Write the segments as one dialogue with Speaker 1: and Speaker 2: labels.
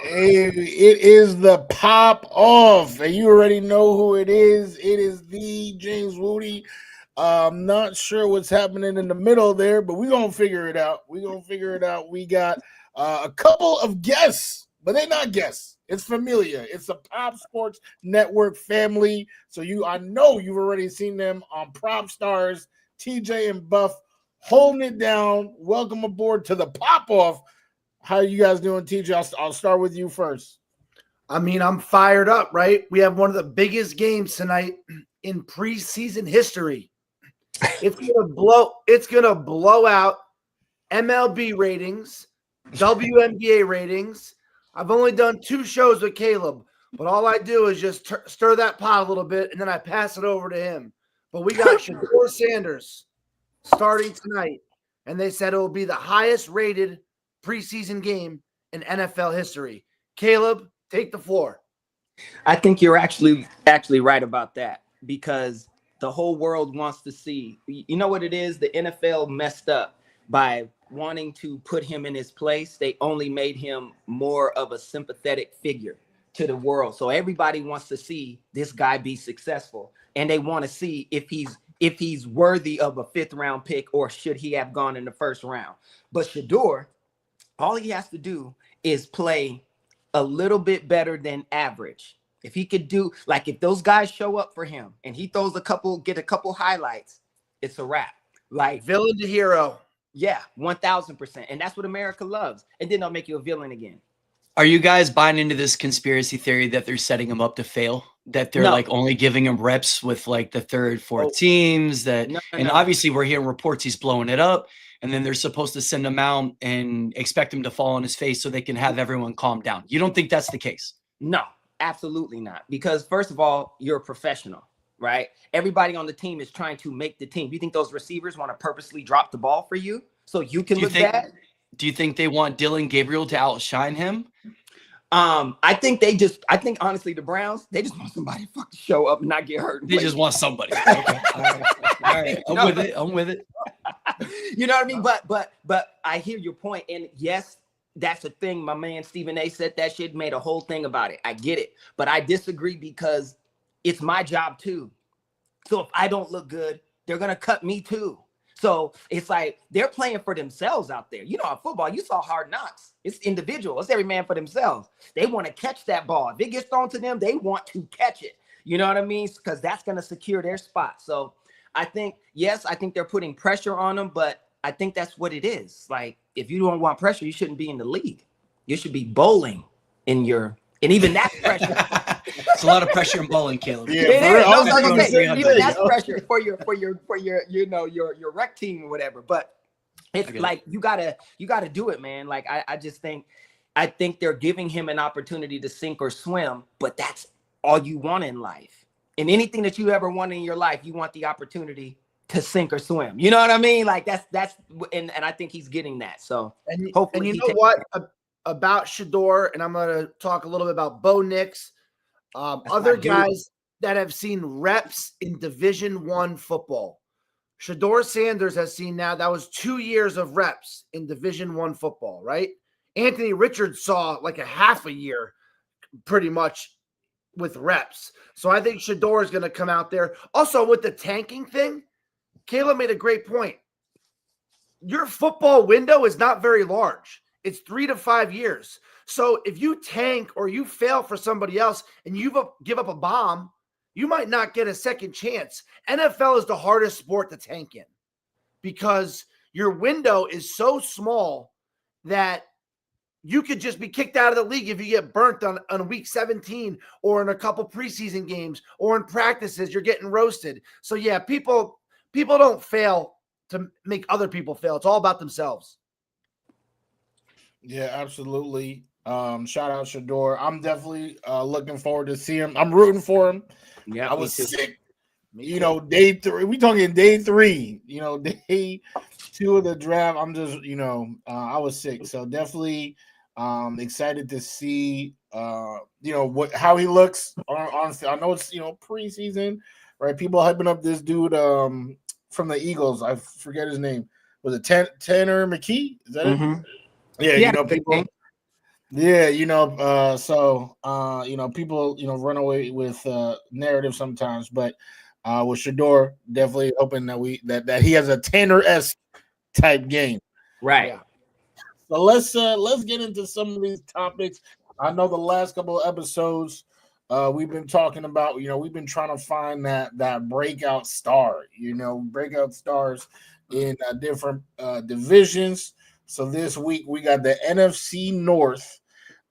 Speaker 1: Hey, it is the pop off, and you already know who it is. It is the James Woody. I'm not sure what's happening in the middle there, but we're gonna figure it out. We got a couple of guests, but they're not guests. It's familiar. It's a Pop Sports Network family. So I know you've already seen them on Prop Stars, TJ and Buff holding it down. Welcome aboard to the pop off. How are you guys doing, TJ? I'll start with you first.
Speaker 2: I mean, I'm fired up, right? We have one of the biggest games tonight in preseason history. It's gonna blow out MLB ratings, WNBA ratings. I've only done 2 shows with Caleb, but all I do is just stir that pot a little bit, and then I pass it over to him. But we got Shedeur Sanders starting tonight, and they said it will be the highest rated preseason game in NFL history. Caleb, take the floor.
Speaker 3: I think you're actually right about that, because the whole world wants to see. You know what it is? The NFL messed up by wanting to put him in his place. They only made him more of a sympathetic figure to the world. So everybody wants to see this guy be successful, and they want to see if he's worthy of a 5th round pick, or should he have gone in the 1st round. But Shedeur, all he has to do is play a little bit better than average. If he could do, like, if those guys show up for him and he throws get a couple highlights, it's a wrap. Like,
Speaker 2: villain to hero.
Speaker 3: Yeah, 1000%. And that's what America loves. And then they'll make you a villain again.
Speaker 4: Are you guys buying into this conspiracy theory that they're setting him up to fail? That they're like only giving him reps with like the 3rd, 4th teams? Obviously we're hearing reports he's blowing it up, and then they're supposed to send him out and expect him to fall on his face so they can have everyone calm down. You don't think that's the case?
Speaker 3: No, absolutely not. Because first of all, you're a professional, right? Everybody on the team is trying to make the team. You think those receivers want to purposely drop the ball for you so you can look bad?
Speaker 4: Do you think they want Dylan Gabriel to outshine him?
Speaker 3: I think honestly, the Browns, they just want somebody to fucking show up and not get hurt.
Speaker 4: They just want somebody. Okay. All right. I'm with it.
Speaker 3: You know what I mean? But I hear your point. And yes, that's a thing. My man Stephen A said that shit, made a whole thing about it. I get it. But I disagree, because it's my job too. So if I don't look good, they're going to cut me too. So it's like they're playing for themselves out there. You know, in football, you saw Hard Knocks. It's individual. It's every man for themselves. They want to catch that ball. If it gets thrown to them, they want to catch it. You know what I mean? Because that's going to secure their spot. So I think they're putting pressure on them, but I think that's what it is. Like, if you don't want pressure, you shouldn't be in the league. You should be bowling and even that's pressure.
Speaker 4: It's a lot of pressure in bowling, Caleb.
Speaker 3: Yeah, it is. Even that's pressure for your your rec team or whatever. But it's like you gotta do it, man. Like I think they're giving him an opportunity to sink or swim, but that's all you want in life. And anything that you ever want in your life, you want the opportunity to sink or swim. You know what I mean? Like that's and I think he's getting that. So hopefully,
Speaker 2: and you know what about Shedeur, and I'm going to talk a little bit about Bo Nix, other guys that have seen reps in Division I football. Shedeur Sanders has seen now, that was 2 years of reps in Division I football, right? Anthony Richardson saw like a half a year pretty much with reps. So I think Shedeur is going to come out there. Also, with the tanking thing, Caleb made a great point. Your football window is not very large. It's 3 to 5 years. So if you tank or you fail for somebody else and you give up a bomb, you might not get a second chance. NFL is the hardest sport to tank in because your window is so small that you could just be kicked out of the league if you get burnt on week 17 or in a couple preseason games or in practices, you're getting roasted. So yeah, people don't fail to make other people fail. It's all about themselves.
Speaker 1: Yeah, absolutely. Shout out Shedeur. I'm definitely looking forward to see him. I'm rooting for him.
Speaker 3: Yeah,
Speaker 1: I was sick. Day 3. We talking day 3. Day 2 of the draft. I'm just, I was sick. So definitely excited to see, how he looks. I know it's preseason, right? People hyping up this dude from the Eagles. I forget his name. Was it Tanner McKee? Is that it? Yeah, people. Yeah, people, run away with narrative sometimes, but with Shador, definitely hoping that he has a Tanner-esque type game.
Speaker 3: Right.
Speaker 2: Yeah.
Speaker 1: So let's get into some of these topics. I know the last couple of episodes we've been talking about, we've been trying to find that breakout star, breakout stars in different divisions. So this week we got the NFC North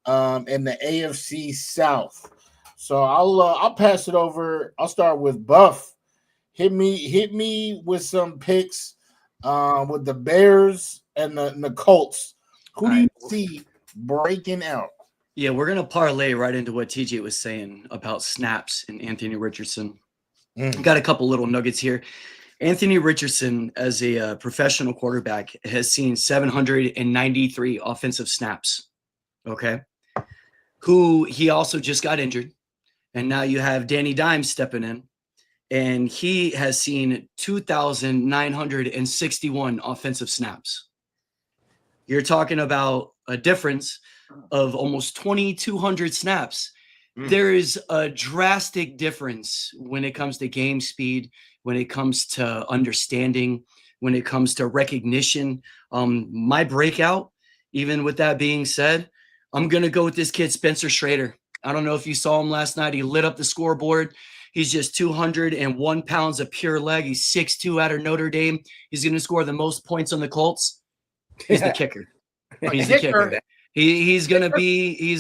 Speaker 1: and the AFC South. So I'll pass it over. I'll start with Buff. Hit me with some picks with the Bears and the Colts. Who do you see breaking out?
Speaker 4: Yeah, we're gonna parlay right into what TJ was saying about snaps and Anthony Richardson. Got a couple little nuggets here. Anthony Richardson, as a professional quarterback, has seen 793 offensive snaps. Okay. Who he also just got injured. And now you have Danny Dimes stepping in. And he has seen 2,961 offensive snaps. You're talking about a difference of almost 2,200 snaps. There is a drastic difference when it comes to game speed, when it comes to understanding, when it comes to recognition. My breakout, even with that being said, I'm going to go with this kid, Spencer Schrader. I don't know if you saw him last night. He lit up the scoreboard. He's just 201 pounds of pure leg. He's 6'2" out of Notre Dame. He's going to score the most points on the Colts. He's the kicker. He's the kicker. He's going to be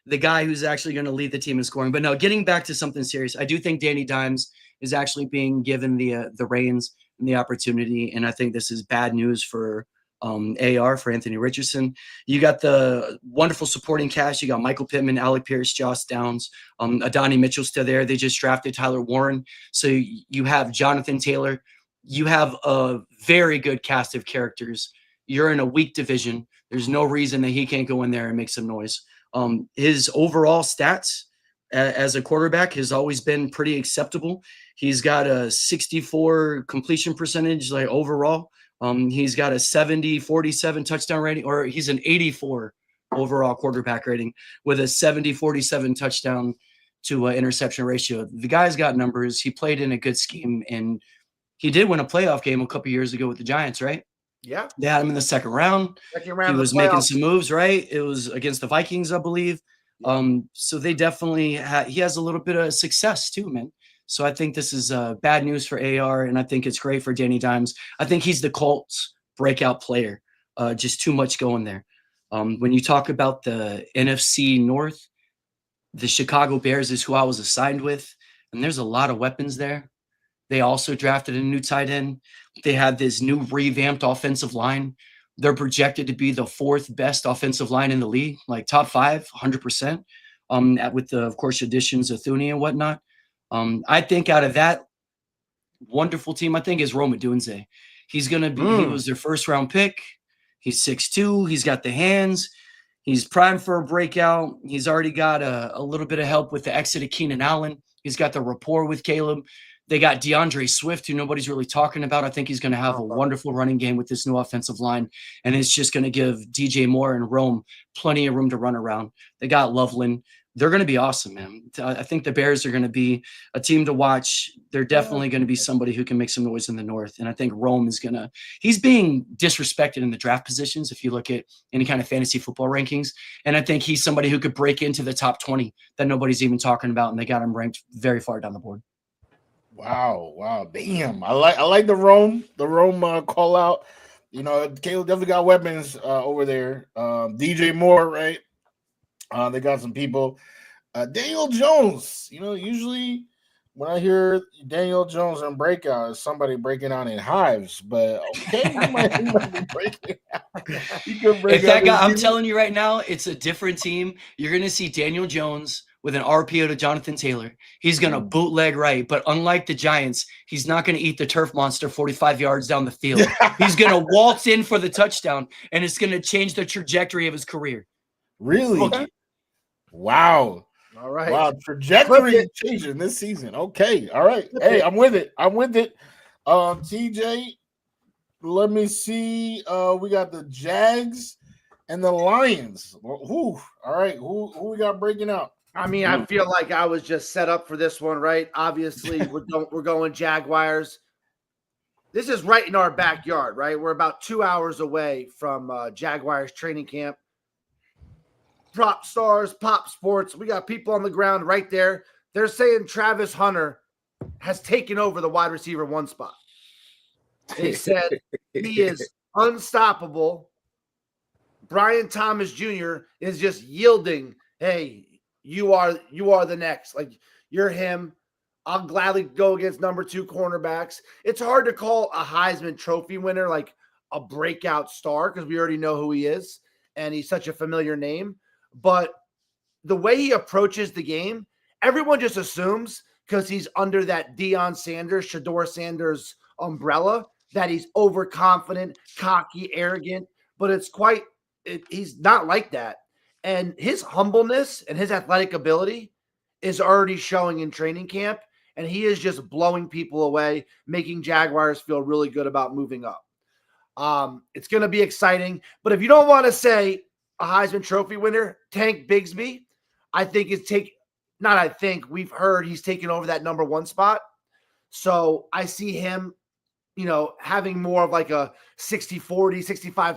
Speaker 4: the guy who's actually going to lead the team in scoring. But no, getting back to something serious, I do think Danny Dimes is actually being given the reins and the opportunity, and I think this is bad news for AR, for Anthony Richardson. You got the wonderful supporting cast. You got Michael Pittman, Alec Pierce, Josh Downs, Adonai Mitchell's still there. They just drafted Tyler Warren. So you have Jonathan Taylor. You have a very good cast of characters. You're in a weak division. There's no reason that he can't go in there and make some noise. His overall stats as a quarterback has always been pretty acceptable. He's got a 64 completion percentage, like overall. He's got a 70-47 touchdown rating, or he's an 84 overall quarterback rating with a 70-47 touchdown to interception ratio. The guy's got numbers. He played in a good scheme, and he did win a playoff game a couple years ago with the Giants, right?
Speaker 2: Yeah.
Speaker 4: They had him in the second round. He was making some moves, right? It was against the Vikings, I believe. So they definitely he has a little bit of success too, man. So I think this is bad news for AR, and I think it's great for Danny Dimes. I think he's the Colts breakout player. Just too much going there. When you talk about the NFC North, the Chicago Bears is who I was assigned with, and there's a lot of weapons there. They also drafted a new tight end. They had this new revamped offensive line. They're projected to be the fourth best offensive line in the league, like top 5, 100%. With the, of course, additions of Thuney and whatnot. I think out of that wonderful team, I think is Rome Odunze. He's going to be, he was their first round pick. He's 6'2". He's got the hands. He's primed for a breakout. He's already got a little bit of help with the exit of Keenan Allen. He's got the rapport with Caleb. They got DeAndre Swift, who nobody's really talking about. I think he's going to have a wonderful running game with this new offensive line, and it's just going to give DJ Moore and Rome plenty of room to run around. They got Loveland. They're going to be awesome, man. I think the Bears are going to be a team to watch. They're definitely going to be somebody who can make some noise in the North, and I think Rome is going to – he's being disrespected in the draft positions if you look at any kind of fantasy football rankings, and I think he's somebody who could break into the top 20 that nobody's even talking about, and they got him ranked very far down the board.
Speaker 1: Wow, damn! I like the Rome call out. Caleb definitely got weapons over there. DJ Moore, right? They got some people. Daniel Jones. Usually when I hear Daniel Jones on Breakout, it's somebody breaking out in hives. But okay, he might be breaking out.
Speaker 4: If that guy, I'm telling you right now, it's a different team. You're gonna see Daniel Jones with an RPO to Jonathan Taylor. He's going to bootleg right, but unlike the Giants, he's not going to eat the turf monster 45 yards down the field. He's going to waltz in for the touchdown, and it's going to change the trajectory of his career.
Speaker 1: Really?
Speaker 4: Okay.
Speaker 1: Wow.
Speaker 2: All right.
Speaker 1: Wow, trajectory changing this season. Okay. All right. Hey, I'm with it. TJ, let me see. We got the Jags and the Lions. All right, who we got breaking out?
Speaker 2: I mean, I feel like I was just set up for this one, right? Obviously, we're going Jaguars. This is right in our backyard, right? We're about 2 hours away from Jaguars training camp. Prop Stars, Pop Sports. We got people on the ground right there. They're saying Travis Hunter has taken over the wide receiver 1 spot. They said he is unstoppable. Brian Thomas Jr. is just yielding. Hey, you are the next. Like, you're him. I'll gladly go against number 2 cornerbacks. It's hard to call a Heisman Trophy winner like a breakout star because we already know who he is, and he's such a familiar name. But the way he approaches the game, everyone just assumes because he's under that Deion Sanders, Shedeur Sanders umbrella that he's overconfident, cocky, arrogant. But he's not like that. And his humbleness and his athletic ability is already showing in training camp. And he is just blowing people away, making Jaguars feel really good about moving up. It's going to be exciting. But if you don't want to say a Heisman Trophy winner, Tank Bigsby, we've heard he's taken over that number 1 spot. So I see him, having more of like a 60-40,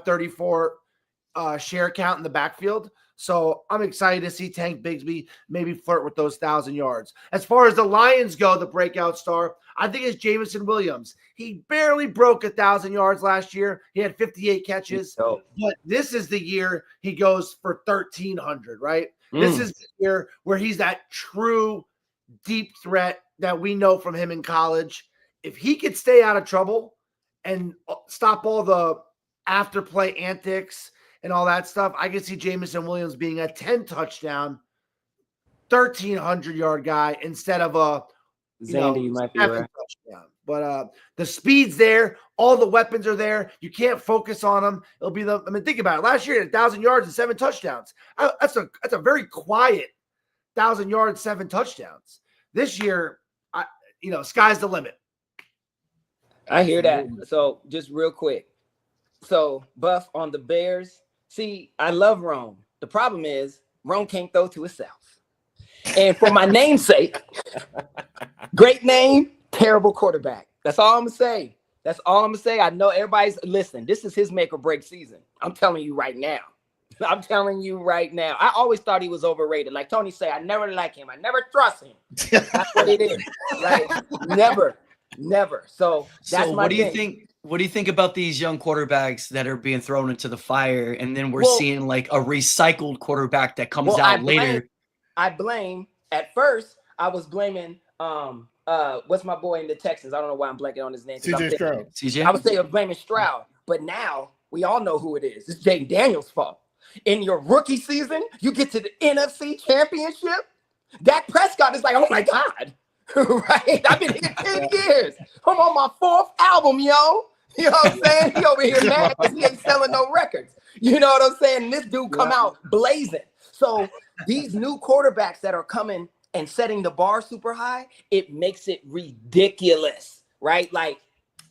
Speaker 2: 65-34 share count in the backfield. So I'm excited to see Tank Bigsby maybe flirt with those 1,000 yards. As far as the Lions go, the breakout star, I think it's Jameson Williams. He barely broke 1,000 yards last year. He had 58 catches. But this is the year he goes for 1,300, right? This is the year where he's that true deep threat that we know from him in college. If he could stay out of trouble and stop all the after-play antics and all that stuff, I can see Jameson Williams being a 10-touchdown, 1,300-yard guy instead of a
Speaker 3: Zandy, you might be right.
Speaker 2: Touchdown. But the speed's there. All the weapons are there. You can't focus on them. It'll be think about it. Last year, he had 1,000 yards and 7 touchdowns. That's a very quiet 1,000 yards, 7 touchdowns. This year, sky's the limit.
Speaker 3: I hear that. So just real quick. So Buff on the Bears. See, I love Rome. The problem is Rome can't throw to himself. And for my namesake, great name, terrible quarterback. That's all I'm going to say. That's all I'm going to say. I know everybody's listen. This is his make or break season. I'm telling you right now. I'm telling you right now. I always thought he was overrated. Like Tony say, I never like him. I never trust him. That's what it is. Like never. So that's my
Speaker 4: what do you think? What do you think about these young quarterbacks that are being thrown into the fire, and then we're seeing like a recycled quarterback that comes out later?
Speaker 3: At first, I was blaming what's my boy in the Texans? I don't know why I'm blanking on his name.
Speaker 1: CJ Stroud.
Speaker 4: CJ?
Speaker 3: I would say I'm blaming Stroud, but now we all know who it is. It's Jaden Daniels' fault. In your rookie season, you get to the NFC Championship. Dak Prescott is like, oh my God. Right? I've been here 10 years. I'm on my 4th album, yo. You know what I'm saying? He over here mad because he ain't selling no records. You know what I'm saying? This dude come out blazing. So these new quarterbacks that are coming and setting the bar super high, it makes it ridiculous, right? Like,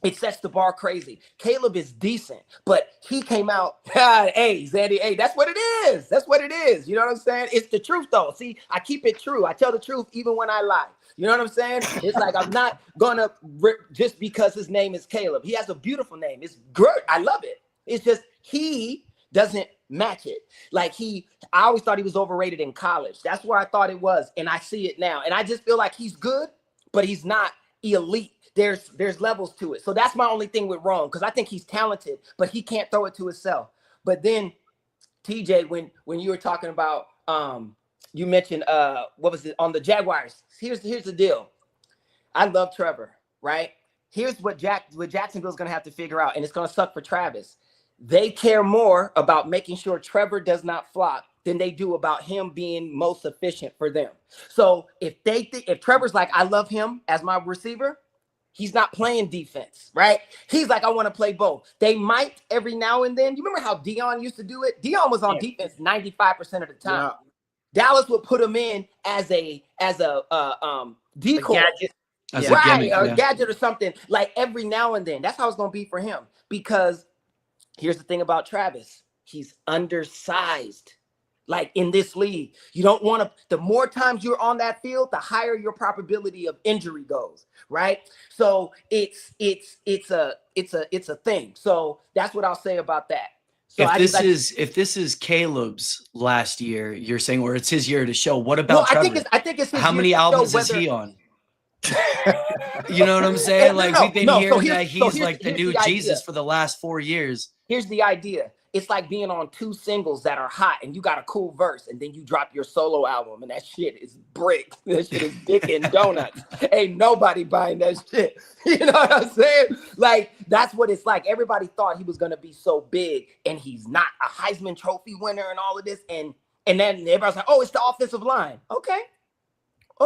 Speaker 3: it sets the bar crazy. Caleb is decent, but he came out, hey, Zandy, hey, that's what it is. That's what it is. You know what I'm saying? It's the truth, though. See, I keep it true. I tell the truth even when I lie. You know what I'm saying? It's like I'm not going to just because his name is Caleb. He has a beautiful name. It's great. I love it. It's just he doesn't match it. Like I always thought he was overrated in college. That's where I thought it was, and I see it now. And I just feel like he's good, but he's not elite. There's levels to it. So that's my only thing with Rome, because I think he's talented, but he can't throw it to himself. But then, TJ, when you were talking about you mentioned what was it on the Jaguars? Here's the deal. I love Trevor, right? Here's what Jacksonville's gonna have to figure out, and it's gonna suck for Travis. They care more about making sure Trevor does not flop than they do about him being most efficient for them. So if Trevor's like, I love him as my receiver, he's not playing defense, right? He's like, I want to play both. They might every now and then. You remember how Deion used to do it? Deion was on defense 95% of the time. Yeah. Dallas would put him in as a decoy, a gadget or something, like every now and then. That's how it's going to be for him. Because here's the thing about Travis. he's undersized. Like in this league, you don't want to, the more times you're on that field, the higher your probability of injury goes, right? So it's a thing. So that's what I'll say about that. So
Speaker 4: if this is Caleb's last year, you're saying, or it's his year to show. What about Trevor?
Speaker 3: I think it's his
Speaker 4: how
Speaker 3: year
Speaker 4: many
Speaker 3: to
Speaker 4: albums
Speaker 3: show
Speaker 4: is he on? You know what I'm saying? Like we've been hearing that he's like the new Jesus for the last 4 years.
Speaker 3: Here's the idea. It's like being on 2 singles that are hot and you got a cool verse and then you drop your solo album and that shit is brick. That shit is dick and donuts. Ain't nobody buying that shit. You know what I'm saying? Like, that's what it's like. Everybody thought he was going to be so big and he's not. A Heisman Trophy winner and all of this. And then everybody's like, oh, it's the offensive line. Okay.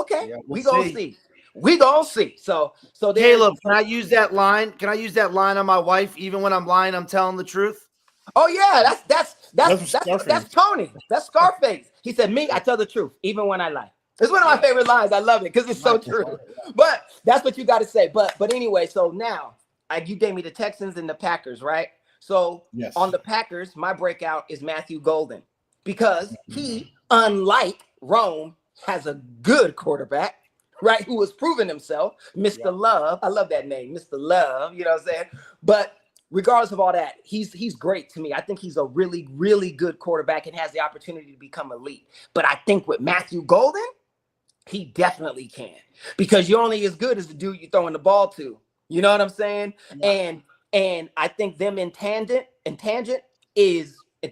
Speaker 3: Yeah, we gonna see. We gonna see. So
Speaker 2: Caleb, can I use that line? Can I use that line on my wife? Even when I'm lying, I'm telling the truth.
Speaker 3: Oh yeah, that's Tony. That's Scarface. He said, "Me, I tell the truth, even when I lie." It's one of my favorite lines. I love it because it's so true. But that's what you got to say. But anyway, so now you gave me the Texans and the Packers, right? So on the Packers, my breakout is Matthew Golden because he, unlike Rome, has a good quarterback, right? Who has proven himself, Mr. Love. I love that name, Mr. Love. You know what I'm saying? But regardless of all that, he's great to me. I think he's a really, really good quarterback and has the opportunity to become elite. But I think with Matthew Golden, he definitely can, because you're only as good as the dude you're throwing the ball to. You know what I'm saying? Yeah. And I think them in tandem is the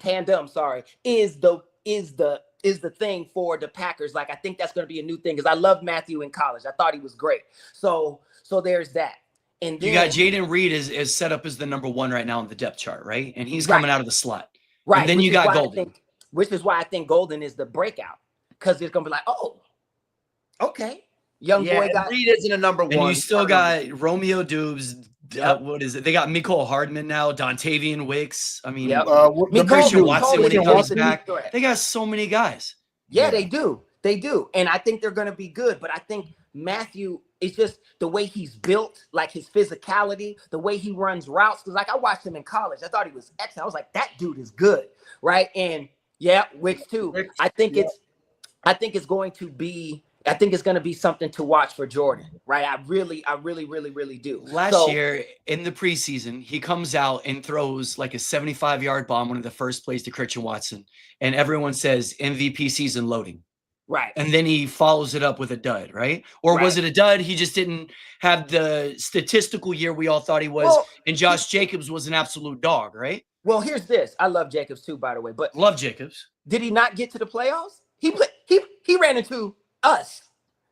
Speaker 3: thing for the Packers. Like, I think that's going to be a new thing because I loved Matthew in college. I thought he was great. So there's that. And then,
Speaker 4: you got Jaden Reed is set up as the number 1 right now on the depth chart, right? And he's coming out of the slot. Right. And then you got Golden.
Speaker 3: Which is why I think Golden is the breakout, because it's going to be like, oh, okay. Young boy got
Speaker 2: Reed isn't a number 1.
Speaker 4: And you still got Romeo Dubes. What is it? They got Mecole Hardman now, Dontavian Wicks. I mean, Christian Watson when he comes back. They got so many guys.
Speaker 3: Yeah, they do. And I think they're going to be good. But I think Matthew, it's just the way he's built, like his physicality, the way he runs routes. Because like I watched him in college. I thought he was excellent. I was like, that dude is good. Right. And Wicks too. I think it's going to be something to watch for Jordan, right? I really do.
Speaker 4: Last year in the preseason, he comes out and throws like a 75-yard bomb, one of the first plays to Christian Watson, and everyone says MVP season loading.
Speaker 3: Right.
Speaker 4: And then he follows it up with a dud, right? Or was it a dud? He just didn't have the statistical year we all thought he was, and Josh Jacobs was an absolute dog, right?
Speaker 3: Well, here's this. I love Jacobs too, by the way. But
Speaker 4: love Jacobs.
Speaker 3: Did he not get to the playoffs? He ran into us.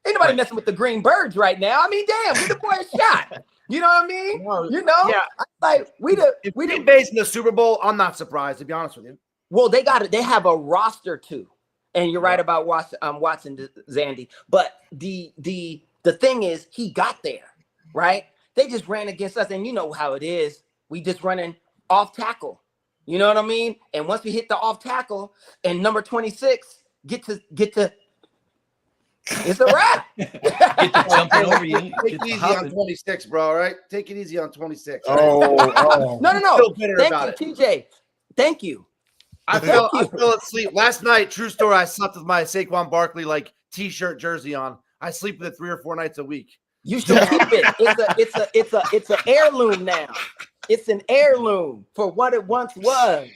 Speaker 3: Ain't nobody messing with the Green Birds right now. I mean, damn, we the boy a shot. You know what I mean? You know? Yeah. Like we didn't
Speaker 2: base in the Super Bowl. I'm not surprised, to be honest with you.
Speaker 3: Well, they have a roster too. And you're right about Watson, Zandy. But the thing is, he got there, right? They just ran against us, and you know how it is. We just running off tackle. You know what I mean? And once we hit the off tackle, and number 26 get to it's a wrap.
Speaker 4: Get to jumping over you.
Speaker 2: Take it easy on 26, bro. All right, take it easy on 26.
Speaker 3: Oh. No. Thank you, TJ. Thank you.
Speaker 2: I fell asleep last night. True story. I slept with my Saquon Barkley like t-shirt jersey on. I sleep with it 3 or 4 nights a week.
Speaker 3: You should keep it. It's an heirloom now. It's an heirloom for what it once was.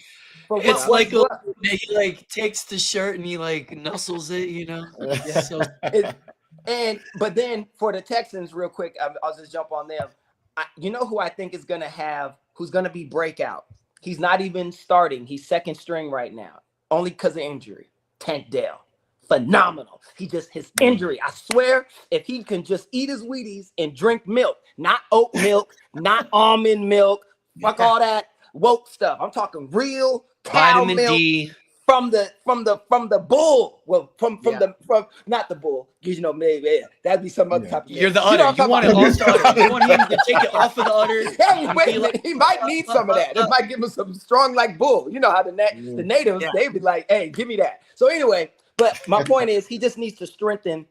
Speaker 4: It's like he like takes the shirt and he like nuzzles it, you know.
Speaker 3: But then for the Texans, real quick, I'll just jump on them. You know who I think is who's gonna be breakout? He's not even starting. He's second string right now, only because of injury. Tank Dell, phenomenal. His injury. I swear, if he can just eat his Wheaties and drink milk, not oat milk, not almond milk, fuck all that woke stuff. I'm talking real cow
Speaker 4: vitamin
Speaker 3: milk
Speaker 4: D
Speaker 3: from the bull. Well, from not the bull. You know, maybe that'd be some other type of.
Speaker 4: You're the udder. You want it off the udder. You want him to take it off of the udder.
Speaker 3: Hey, wait a minute. He might need some of that. It might give him some strong like bull. You know how the natives, they'd be like, hey, give me that. So anyway, but my point is he just needs to strengthen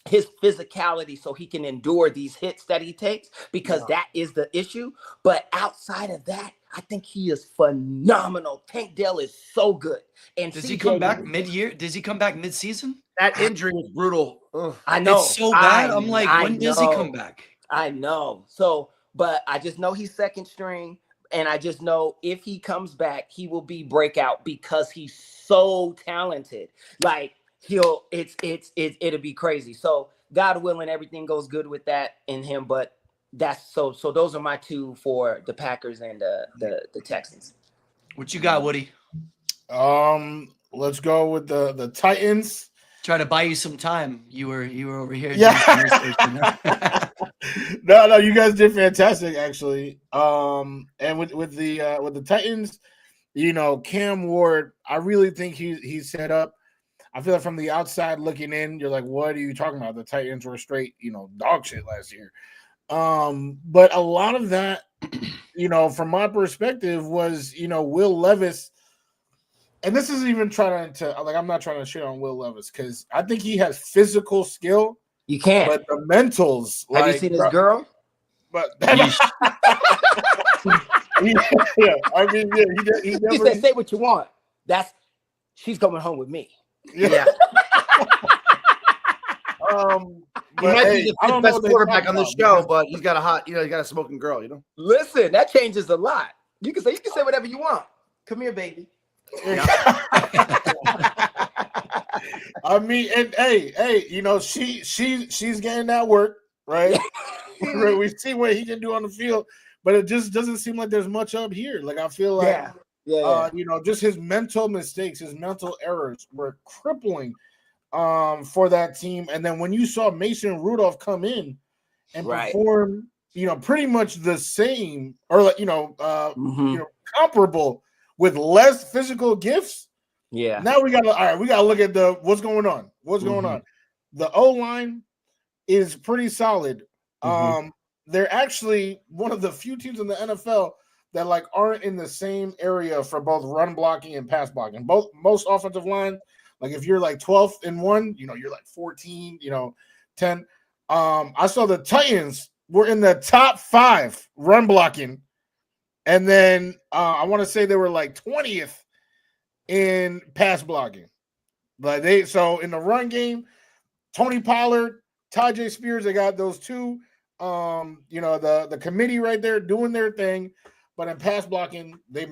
Speaker 3: his physicality so he can endure these hits that he takes, because that is the issue. But outside of that, I think he is phenomenal. Tank Dell is so good. And
Speaker 4: does he come back mid-year? Does he come back mid-season?
Speaker 2: That injury was brutal. Ugh.
Speaker 3: I know.
Speaker 4: It's so bad. I'm like, when does he come back?
Speaker 3: I know. So, but I just know he's second string. And I just know if he comes back, he will be breakout because he's so talented. Like, it'll be crazy. So God willing, everything goes good with that in him. But that's so those are my two for the Packers and the Texans.
Speaker 4: What you got, Woody?
Speaker 1: Let's go with the Titans.
Speaker 4: Try to buy you some time. You were over here.
Speaker 1: Yeah. No, you guys did fantastic, actually. And with the Titans, Cam Ward, I really think he's set up. I feel like from the outside looking in, you're like, what are you talking about? The Titans were straight, dog shit last year. But a lot of that, from my perspective was, Will Levis. And this isn't even trying to I'm not trying to shit on Will Levis because I think he has physical skill.
Speaker 3: You can't.
Speaker 1: But the mentals.
Speaker 3: Have you seen his girl?
Speaker 1: But yeah, I mean, yeah, he
Speaker 3: He said, "Say what you want." She's coming home with me.
Speaker 2: Yeah. He might be the best quarterback on the show, but he's got a hot, he's got a smoking girl,
Speaker 3: Listen, that changes a lot. You can say whatever you want. Come here, baby.
Speaker 1: I mean, and hey, she's getting that work, right? We see what he can do on the field, but it just doesn't seem like there's much up here. Like I feel like, just his mental mistakes, his mental errors were crippling for that team. And then when you saw Mason Rudolph come in and perform, pretty much the same or comparable with less physical gifts.
Speaker 3: Yeah.
Speaker 1: Now we gotta look at what's going on. What's going on? The O-line is pretty solid. They're actually one of the few teams in the NFL that aren't in the same area for both run blocking and pass blocking. Most offensive line, if you're 12th in one, you're 14, 10. I saw the Titans were in the top 5 run blocking. And then I want to say they were 20th in pass blocking. So in the run game, Tony Pollard, Tajay Spears, they got those two, the committee right there doing their thing. But in pass blocking, they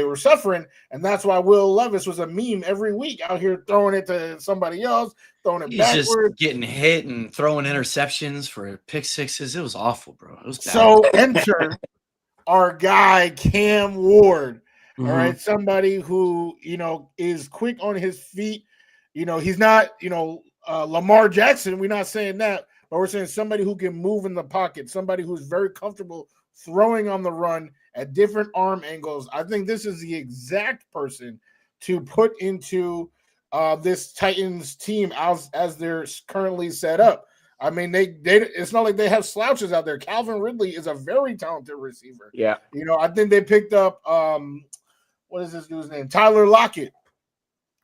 Speaker 1: were suffering, and that's why Will Levis was a meme every week out here throwing it to somebody else, throwing it backwards.
Speaker 4: He's just getting hit and throwing interceptions for pick sixes. It was awful, bro. It was bad.
Speaker 1: So enter our guy Cam Ward. All right, somebody who is quick on his feet. He's not Lamar Jackson. We're not saying that, but we're saying somebody who can move in the pocket, somebody who's very comfortable throwing on the run at different arm angles. I think this is the exact person to put into this Titans team as they're currently set up. I mean, they it's not like they have slouches out there. Calvin Ridley is a very talented receiver.
Speaker 3: Yeah.
Speaker 1: I think they picked up what is this dude's name? Tyler Lockett.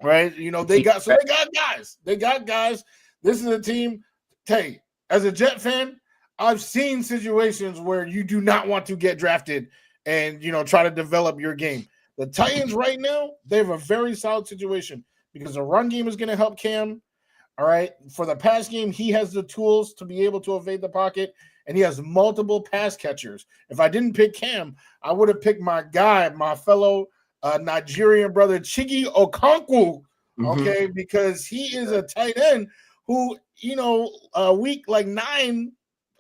Speaker 1: Right? They got guys. They got guys. This is a team. Hey, as a Jet fan, I've seen situations where you do not want to get drafted and try to develop your game. The Titans right now, they have a very solid situation because the run game is going to help Cam. All right. For the pass game, he has the tools to be able to evade the pocket, and he has multiple pass catchers. If I didn't pick Cam, I would have picked my guy, my fellow Nigerian brother, Chigi Okonkwo, okay, because he is a tight end who, week 9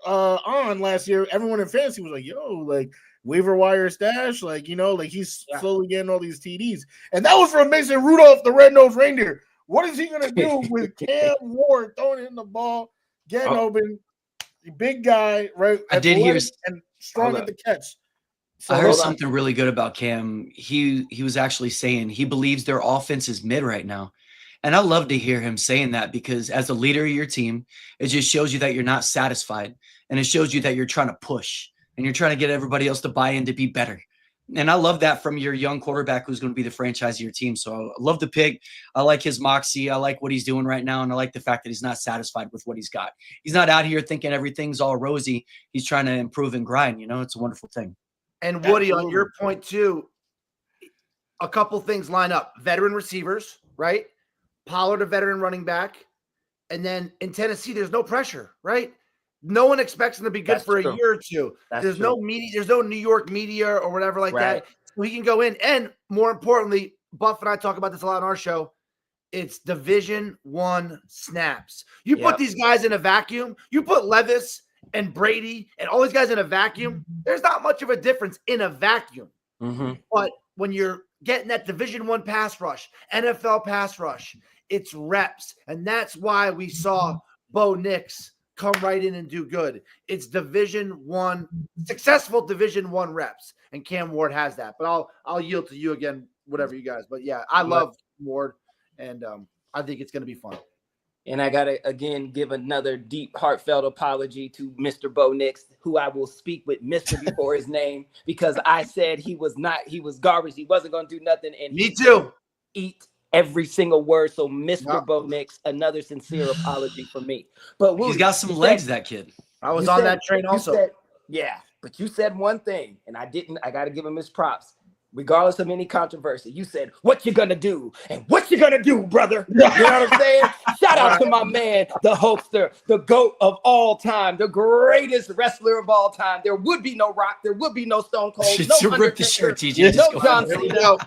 Speaker 1: on last year, everyone in fantasy was like, waiver wire stash, he's slowly getting all these TDs. And that was from Mason Rudolph, the red-nosed reindeer. What is he going to do with Cam Ward throwing in the ball, getting open, big guy, right?
Speaker 4: I did hear
Speaker 1: and strong at the catch. So
Speaker 4: I heard something really good about Cam. He was actually saying he believes their offense is mid right now. And I love to hear him saying that because as a leader of your team, it just shows you that you're not satisfied. And it shows you that you're trying to push and you're trying to get everybody else to buy in to be better. And I love that from your young quarterback who's going to be the franchise of your team. So I love the pick. I like his moxie. I like what he's doing right now. And I like the fact that he's not satisfied with what he's got. He's not out here thinking everything's all rosy. He's trying to improve and grind. It's a wonderful thing.
Speaker 2: And Woody, on your point too, a couple things line up. Veteran receivers, right? Pollard, a veteran running back. And then in Tennessee, there's no pressure, right? No one expects him to be good for a year or two. There's no media, there's no New York media or whatever like that. So he can go in. And more importantly, Buff and I talk about this a lot on our show. It's Division I snaps. You put these guys in a vacuum. You put Levis and Brady and all these guys in a vacuum. There's not much of a difference in a vacuum. But when you're getting that Division I pass rush, NFL pass rush, it's reps. And that's why we saw Bo Nix come right in and do good. It's Division I, successful Division I reps. And Cam Ward has that. But I'll yield to you again, whatever you guys. But yeah, I love Ward, and I think it's going to be fun.
Speaker 3: And I got to, again, give another deep, heartfelt apology to Mr. Bo Nix, who I will speak with Mr. before his name, because I said he was garbage. He wasn't going to do nothing. And
Speaker 2: me too.
Speaker 3: Eat every single word. So Mr. Bo Nix, another sincere apology from me. But
Speaker 4: he's got some legs, that kid.
Speaker 2: I was on that train also.
Speaker 3: But you said one thing, and I didn't. I got to give him his props. Regardless of any controversy, you said, what you gonna do? And what you gonna do, brother? You know what I'm saying? Shout out to my man, the Hulkster, the GOAT of all time, the greatest wrestler of all time. There would be no Rock. There would be no Stone Cold. No
Speaker 4: rip the shirt, TJ.
Speaker 3: No John Cena.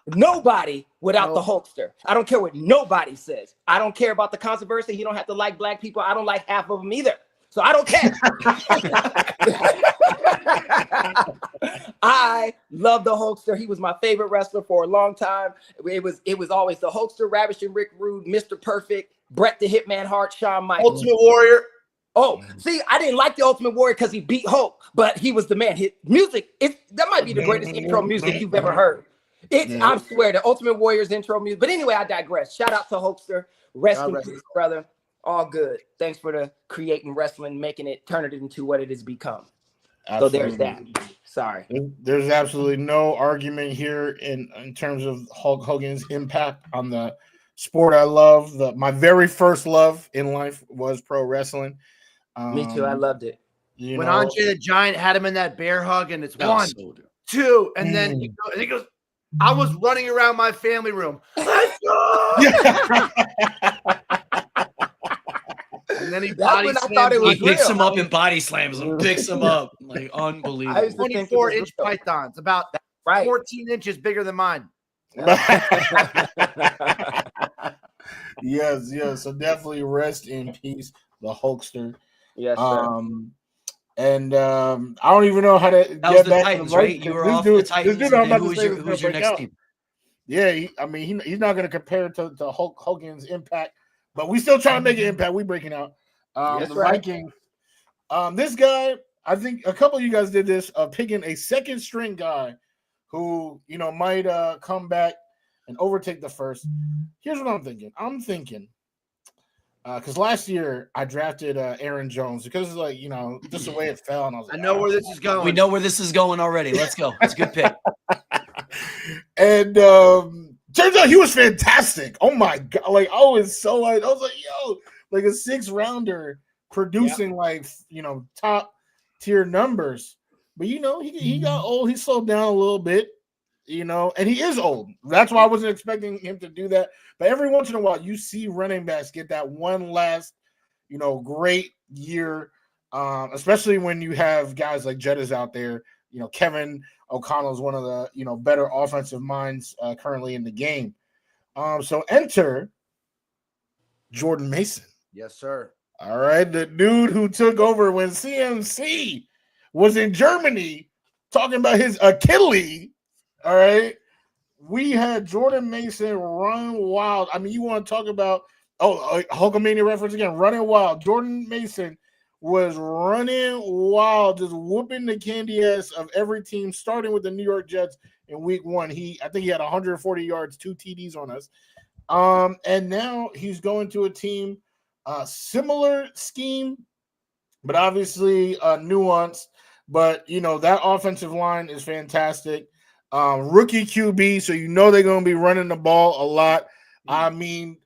Speaker 3: Nobody without the Hulkster. I don't care what nobody says. I don't care about the controversy. You don't have to like black people. I don't like half of them either. So I don't care. I love the Hulkster. He was my favorite wrestler for a long time. It was always the Hulkster, Ravishing Rick Rude, Mr. Perfect, Bret the Hitman Hart, Shawn Michaels.
Speaker 2: Ultimate Warrior.
Speaker 3: Oh, see, I didn't like the Ultimate Warrior because he beat Hulk, but he was the man. His music, that might be the greatest intro music you've ever heard. I swear, the Ultimate Warrior's intro music. But anyway, I digress. Shout out to Hulkster. Rest in peace, brother. All good. Thanks for the creating wrestling, turning it into what it has become. Absolutely. So there's that. Sorry.
Speaker 1: There's absolutely no argument here in terms of Hulk Hogan's impact on the sport I love. My very first love in life was pro wrestling.
Speaker 3: Me too. I loved it.
Speaker 2: When Andre the Giant had him in that bear hug, and it's 1, 2, and then he goes, I was running around my family room. Let's go! And then he
Speaker 4: picks him up and body slams him, picks him up. Like, unbelievable.
Speaker 2: 24-inch pythons, about 14 inches bigger than mine.
Speaker 1: Yes. So definitely rest in peace, the Hulkster.
Speaker 3: Yes, sir.
Speaker 1: And I don't even know how to
Speaker 4: get back the Titans, right? You were off the Titans. Who's your next team?
Speaker 1: Yeah, he's not going to compare to Hulk Hogan's impact. But we still trying to make an impact. We breaking out. The Vikings. This guy, I think a couple of you guys did this, picking a second string guy who, might come back and overtake the first. Here's what I'm thinking. Because last year I drafted Aaron Jones because it's just the way it fell. And I was like,
Speaker 2: I know where this is going.
Speaker 4: We know where this is going already. Let's go. It's a good pick.
Speaker 1: And turns out he was fantastic. Oh my God. I was like, yo, like a 6th rounder producing top tier numbers. But he got old, he slowed down a little bit, and he is old. That's why I wasn't expecting him to do that. But every once in a while, you see running backs get that one last, great year. Especially when you have guys like Jettas out there. Kevin O'Connell is one of the better offensive minds currently in the game. So enter Jordan Mason.
Speaker 2: Yes, sir.
Speaker 1: All right, the dude who took over when CMC was in Germany talking about his Achilles. All right, we had Jordan Mason run wild. I mean, you want to talk about Hulkamania reference again? Running wild. Jordan Mason was running wild, just whooping the candy ass of every team, starting with the New York Jets in week 1. I think he had 140 yards, 2 TDs on us. And now he's going to a team, similar scheme, but obviously nuanced. But, that offensive line is fantastic. Rookie QB, so you know they're going to be running the ball a lot. I mean,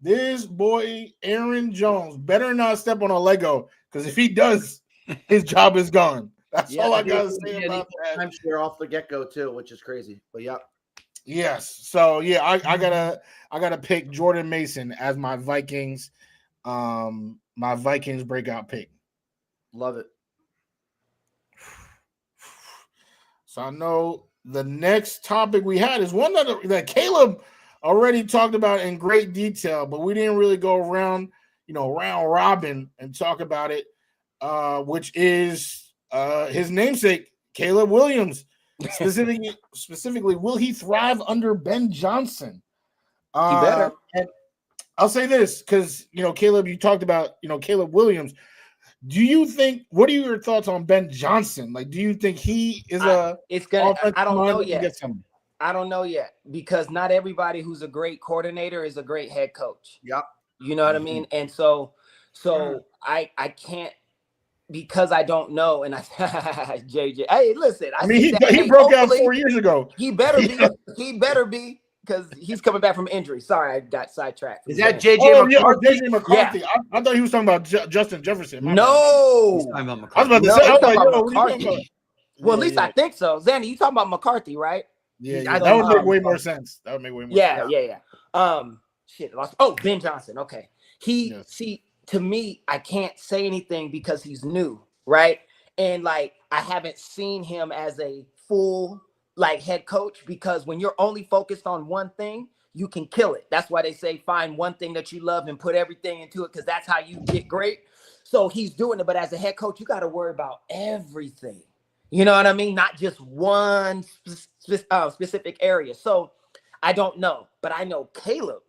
Speaker 1: this boy, Aaron Jones, better not step on a Lego, because if he does, his job is gone. That's all I got to say about that.
Speaker 2: I'm sure off the get-go, too, which is crazy. But, yeah.
Speaker 1: Yes. So, yeah, I gotta pick Jordan Mason as my Vikings breakout pick.
Speaker 2: Love it.
Speaker 1: So I know the next topic we had is one that Caleb already talked about in great detail, but we didn't really go around, round robin and talk about it, which is his namesake, Caleb Williams. Specifically, will he thrive under Ben Johnson?
Speaker 3: He better.
Speaker 1: And I'll say this because, Caleb, you talked about, Caleb Williams. Do you think? What are your thoughts on Ben Johnson? Like, do you think he is
Speaker 3: I don't know yet.
Speaker 1: I
Speaker 3: don't know yet because not everybody who's a great coordinator is a great head coach.
Speaker 2: Yep.
Speaker 3: You know what I mean? And so I can't because I don't know. And JJ, hey, listen,
Speaker 1: he broke out 4 years ago.
Speaker 3: He better be. He better be. Because he's coming back from injury. Sorry, I got sidetracked.
Speaker 2: Is that JJ McCarthy?
Speaker 1: JJ McCarthy. Yeah. I thought he was talking about Justin Jefferson.
Speaker 3: No.
Speaker 1: I was about to say,
Speaker 3: McCarthy. Well, at least I think so. Zanny, you talking about McCarthy, right?
Speaker 1: Yeah, that would make way more sense. That would make way more sense.
Speaker 3: Yeah. Shit. Ben Johnson. Okay. See, to me, I can't say anything because he's new, right? And I haven't seen him as a full head coach, because when you're only focused on one thing, you can kill it. That's why they say find one thing that you love and put everything into it, because that's how you get great. So he's doing it, but as a head coach, you got to worry about everything. You know what I mean? Not just one specific area. So I don't know, but I know Caleb,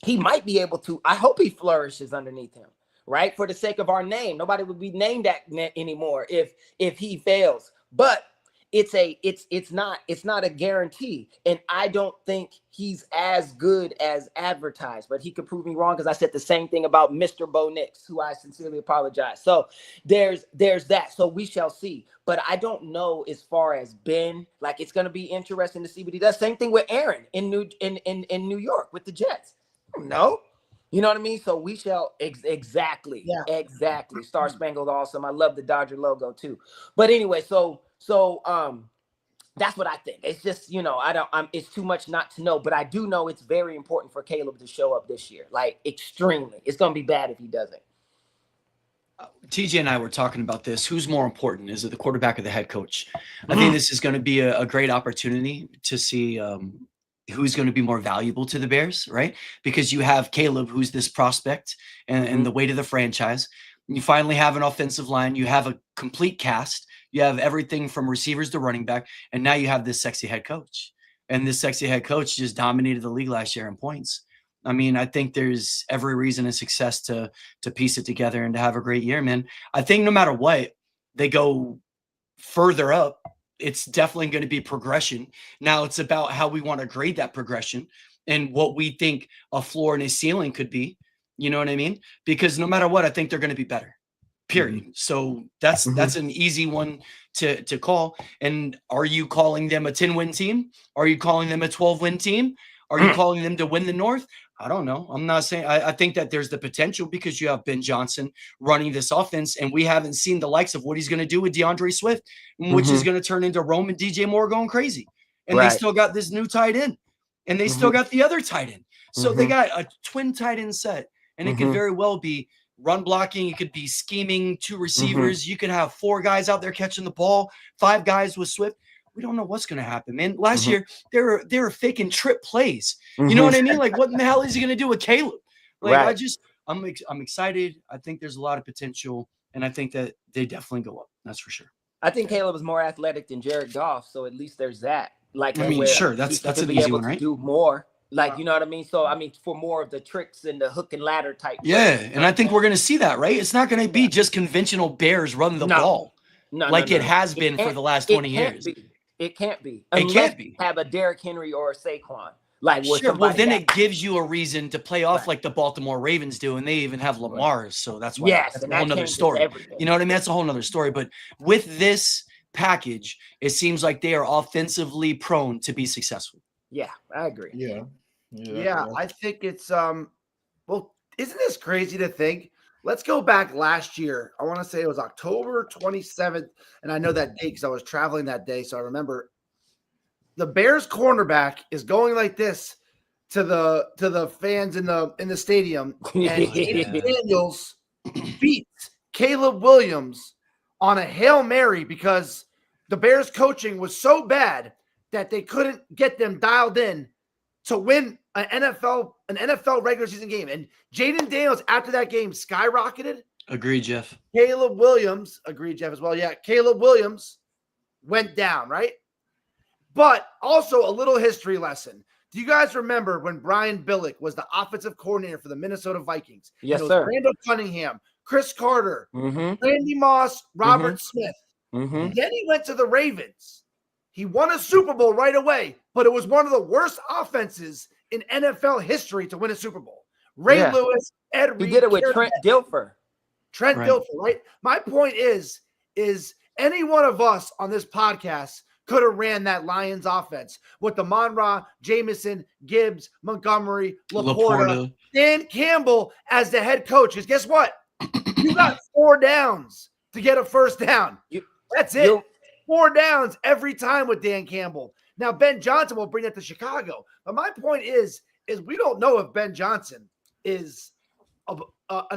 Speaker 3: he might be able to. I hope he flourishes underneath him, right? For the sake of our name, nobody would be named that anymore if he fails. But it's not a guarantee, and I don't think he's as good as advertised, but he could prove me wrong, because I said the same thing about Mr. Bo Nix, who I sincerely apologize. So there's that. So we shall see, but I don't know as far as Ben. It's going to be interesting to see what he does. Same thing with Aaron in New York with the Jets. No, you know what I mean. So we shall exactly. Star Spangled Awesome. I love the Dodger logo too. But anyway, so that's what I think. It's just, it's too much not to know, but I do know it's very important for Caleb to show up this year. Extremely. It's going to be bad if he doesn't.
Speaker 4: TJ and I were talking about this. Who's more important? Is it the quarterback or the head coach? I think this is going to be a great opportunity to see who's going to be more valuable to the Bears, right? Because you have Caleb, who's this prospect and the weight of the franchise. You finally have an offensive line. You have a complete cast. You have everything from receivers to running back. And now you have this sexy head coach. And this sexy head coach just dominated the league last year in points. I mean, I think there's every reason and success to piece it together and to have a great year, man. I think no matter what, they go further up, it's definitely going to be progression. Now it's about how we want to grade that progression and what we think a floor and a ceiling could be. You know what I mean? Because no matter what, I think they're going to be better. Period. So that's an easy one to call. And are you calling them a 10-win team? Are you calling them a 12-win team? Are you calling them to win the North? I don't know. I'm not saying. I think that there's the potential because you have Ben Johnson running this offense, and we haven't seen the likes of what he's going to do with DeAndre Swift, which is going to turn into Rome and DJ Moore going crazy. And they still got this new tight end, and they still got the other tight end. So they got a twin tight end set, and it could very well be run blocking. It could be scheming, 2 receivers. You could have 4 guys out there catching the ball, 5 guys with Swift. We don't know what's going to happen, man. Last year, they were faking trip plays. You know what I mean? What in the hell is he going to do with Caleb? I'm excited. I think there's a lot of potential, and I think that they definitely go up. That's for sure.
Speaker 3: I think Caleb is more athletic than Jared Goff, so at least there's that.
Speaker 4: Sure, that's an easy one, right?
Speaker 3: Do more. You know what I mean? So, for more of the tricks and the hook and ladder type.
Speaker 4: Yeah, and I think we're going to see that, right? It's not going to be just conventional Bears running the ball it has been for the last 20 years.
Speaker 3: It can't be.
Speaker 4: It can't be.
Speaker 3: Have a Derrick Henry or a Saquon.
Speaker 4: Sure. Well, then it gives you a reason to play off like the Baltimore Ravens do, and they even have Lamar. So that's why that's a whole nother story. You know what I mean? That's a whole nother story. But with this package, it seems like they are offensively prone to be successful.
Speaker 3: Yeah, I agree.
Speaker 2: Yeah, I think it's well, isn't this crazy to think? Let's go back last year. I want to say it was October 27th, and I know that date because I was traveling that day, so I remember. The Bears cornerback is going like this to the fans in the stadium, and Daniels beats Caleb Williams on a Hail Mary because the Bears coaching was so bad that they couldn't get them dialed in to win an NFL regular season game. And Jaden Daniels, after that game, skyrocketed.
Speaker 4: Agreed, Jeff.
Speaker 2: Caleb Williams, agreed, Jeff, as well. Yeah, Caleb Williams went down, right? But also a little history lesson. Do you guys remember when Brian Billick was the offensive coordinator for the Minnesota Vikings?
Speaker 3: Yes, sir.
Speaker 2: Randall Cunningham, Chris Carter, Randy Moss, Robert Smith. Then he went to the Ravens. He won a Super Bowl right away, but it was one of the worst offenses in NFL history to win a Super Bowl. Ray Lewis, Ed Reed.
Speaker 3: He did it with Trent Dilfer.
Speaker 2: Dilfer, right? My point is any one of us on this podcast could have ran that Lions offense with the Monra, Jameson, Gibbs, Montgomery, Laporta, Dan Campbell as the head coach. Because guess what? You got 4 downs to get a first down. That's it. 4 downs every time with Dan Campbell. Now, Ben Johnson will bring that to Chicago. But my point is we don't know if Ben Johnson is an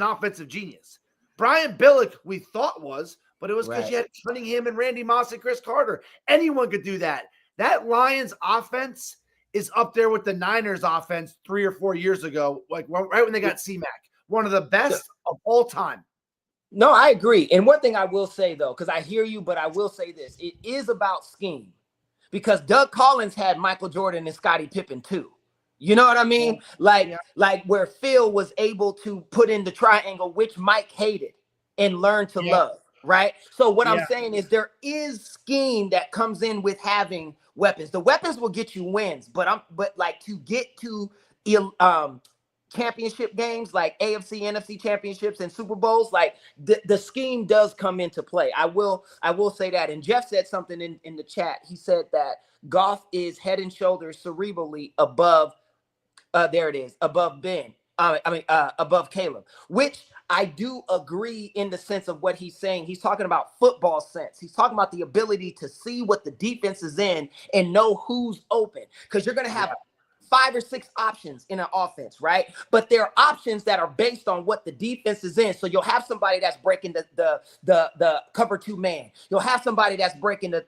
Speaker 2: offensive genius. Brian Billick, we thought was, but it was because you had Cunningham and Randy Moss and Chris Carter. Anyone could do that. That Lions offense is up there with the Niners offense 3 or 4 years ago, like right when they got C-Mac. One of the best of all time.
Speaker 3: No, I agree. And one thing I will say, though, because I hear you, but I will say this. It is about scheme. Because Doug Collins had Michael Jordan and Scottie Pippen, too. You know what I mean? Like where Phil was able to put in the triangle, which Mike hated, and learn to love. Right. So what I'm saying is there is scheme that comes in with having weapons. The weapons will get you wins, but like to get to championship games like AFC, NFC championships and Super Bowls, like the scheme does come into play. I will say that. And Jeff said something in the chat. He said that Goff is head and shoulders cerebrally above above Ben. Above Caleb, which I do agree in the sense of what he's saying. He's talking about football sense. He's talking about the ability to see what the defense is in and know who's open. Because you're going to have 5 or 6 options in an offense, right? But there are options that are based on what the defense is in. So you'll have somebody that's breaking the cover 2 man. You'll have somebody that's breaking the